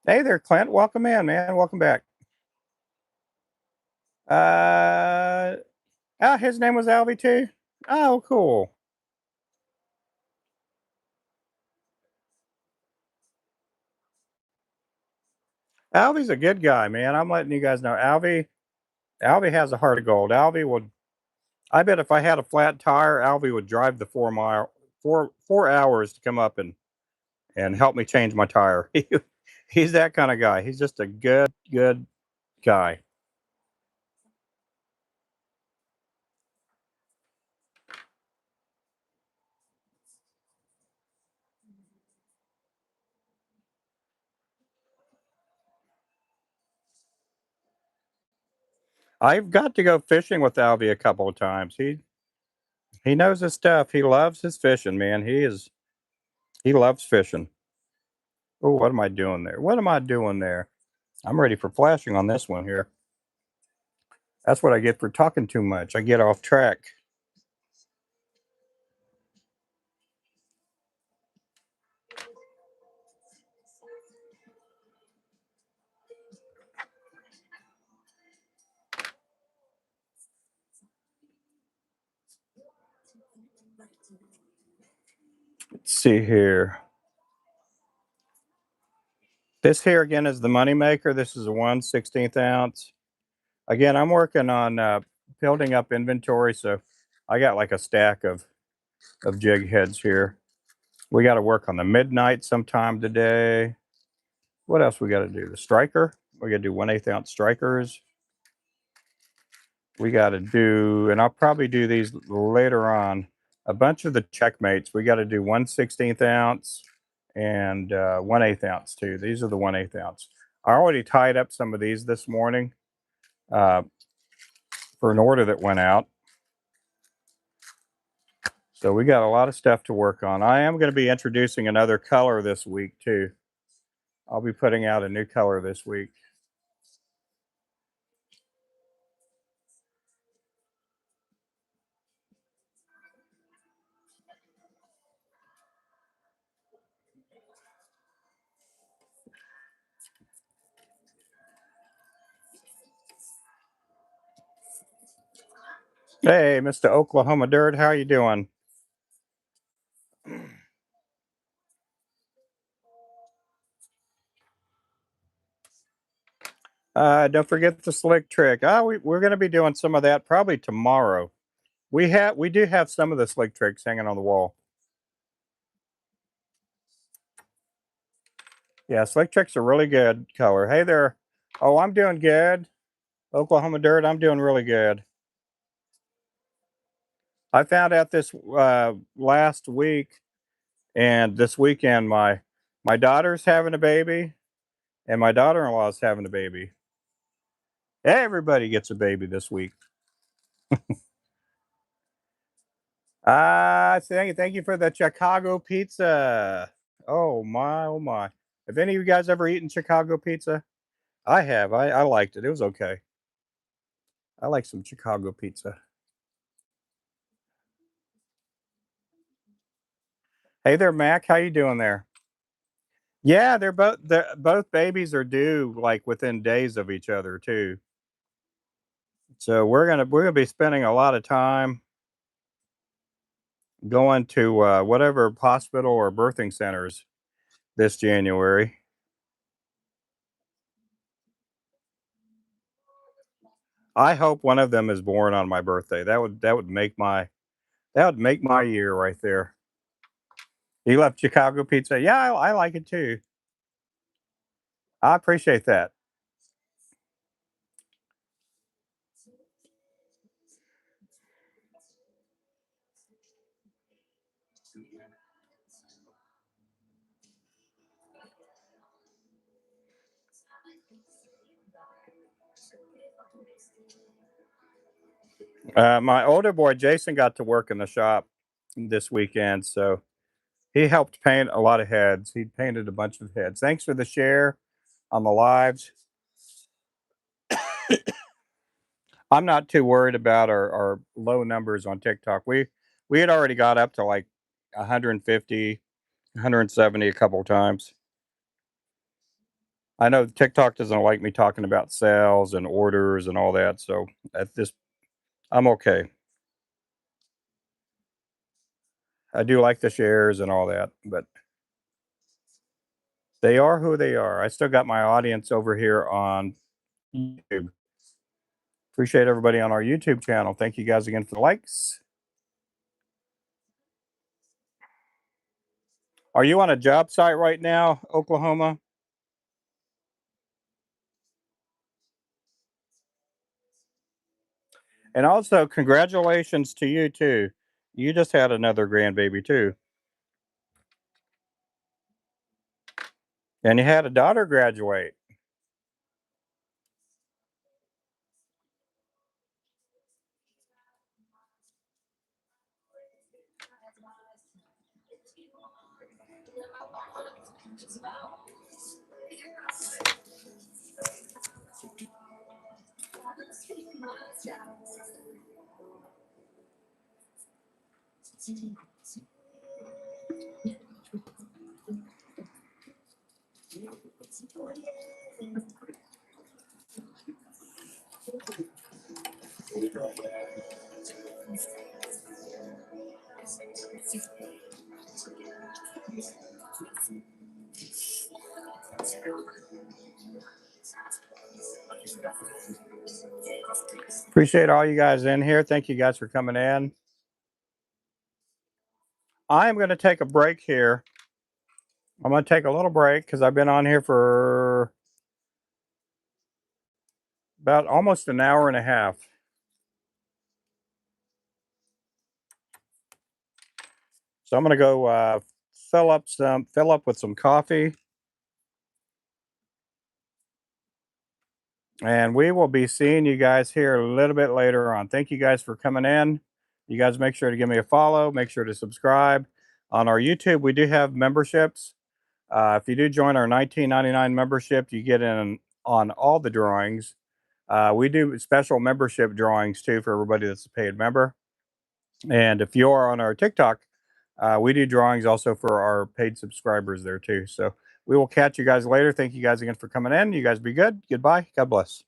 Hey there, Clint. Welcome in, man. Welcome back. Uh, his name was Alvy too. Oh, cool. Alvy's a good guy, man. I'm letting you guys know. Alvy has a heart of gold. Alvy would. I bet if I had a flat tire, Alvy would drive the 4 mile, 4 hours to come up and help me change my tire. He's that kind of guy. He's just a good guy. I've got to go fishing with Alvy a couple of times. He knows his stuff. He loves his fishing, man. He loves fishing. Oh, what am I doing there? What am I doing there? I'm ready for flashing on this one here. That's what I get for talking too much. I get off track. Let's see here. This here again is the money maker. This is a 1/16 ounce. Again, I'm working on building up inventory, so I got like a stack of jig heads here. We got to work on the midnight sometime today. What else we got to do? The striker. We got to do 1/8 ounce strikers. We got to do, and I'll probably do these later on. A bunch of the checkmates. We got to do 1/16 ounce and 1/8 ounce too. These are the 1/8 ounce. I already tied up some of these this morning uh, for an order that went out. So we got a lot of stuff to work on. I am going to be introducing another color this week too. I'll be putting out a new color this week. Hey, Mr. Oklahoma Dirt, how you doing? Don't forget the slick trick. We're going to be doing some of that probably tomorrow. We do have some of the slick tricks hanging on the wall. Yeah, slick tricks are really good color. Hey there. Oh, I'm doing good. Oklahoma Dirt, I'm doing really good. I found out this last week and this weekend my daughter's having a baby and my daughter-in-law is having a baby. Everybody gets a baby this week. Thank you for the Chicago pizza. Oh my, oh my. Have any of you guys ever eaten Chicago pizza? I have. I liked it. It was okay. I like some Chicago pizza. Hey there, Mac. How you doing there? Yeah, they're both babies are due like within days of each other too. So we're gonna be spending a lot of time going to whatever hospital or birthing centers this January. I hope one of them is born on my birthday. That would make my year right there. You love Chicago pizza? Yeah, I like it too. I appreciate that. My older boy Jason got to work in the shop this weekend, so he helped paint a lot of heads. He painted a bunch of heads. Thanks for the share on the lives. I'm not too worried about our low numbers on TikTok. We had already got up to like 150, 170 a couple times. I know TikTok doesn't like me talking about sales and orders and all that, so at this I'm okay. I do like the shares and all that, but they are who they are. I still got my audience over here on YouTube. Appreciate everybody on our YouTube channel. Thank you guys again for the likes. Are you on a job site right now, Oklahoma? And also, congratulations to you too. You just had another grandbaby too, and you had a daughter graduate. Appreciate all you guys in here. Thank you guys for coming in. I'm going to take a break here. I'm going to take a little break because I've been on here for about almost an hour and a half. So I'm going to go fill up with some coffee, and we will be seeing you guys here a little bit later on. Thank you guys for coming in. You guys make sure to give me a follow. Make sure to subscribe. On our YouTube, we do have memberships. If you do join our 19.99 membership, you get in on all the drawings. We do special membership drawings too for everybody that's a paid member. And if you are on our TikTok, we do drawings also for our paid subscribers there too. So we will catch you guys later. Thank you guys again for coming in. You guys be good. Goodbye. God bless.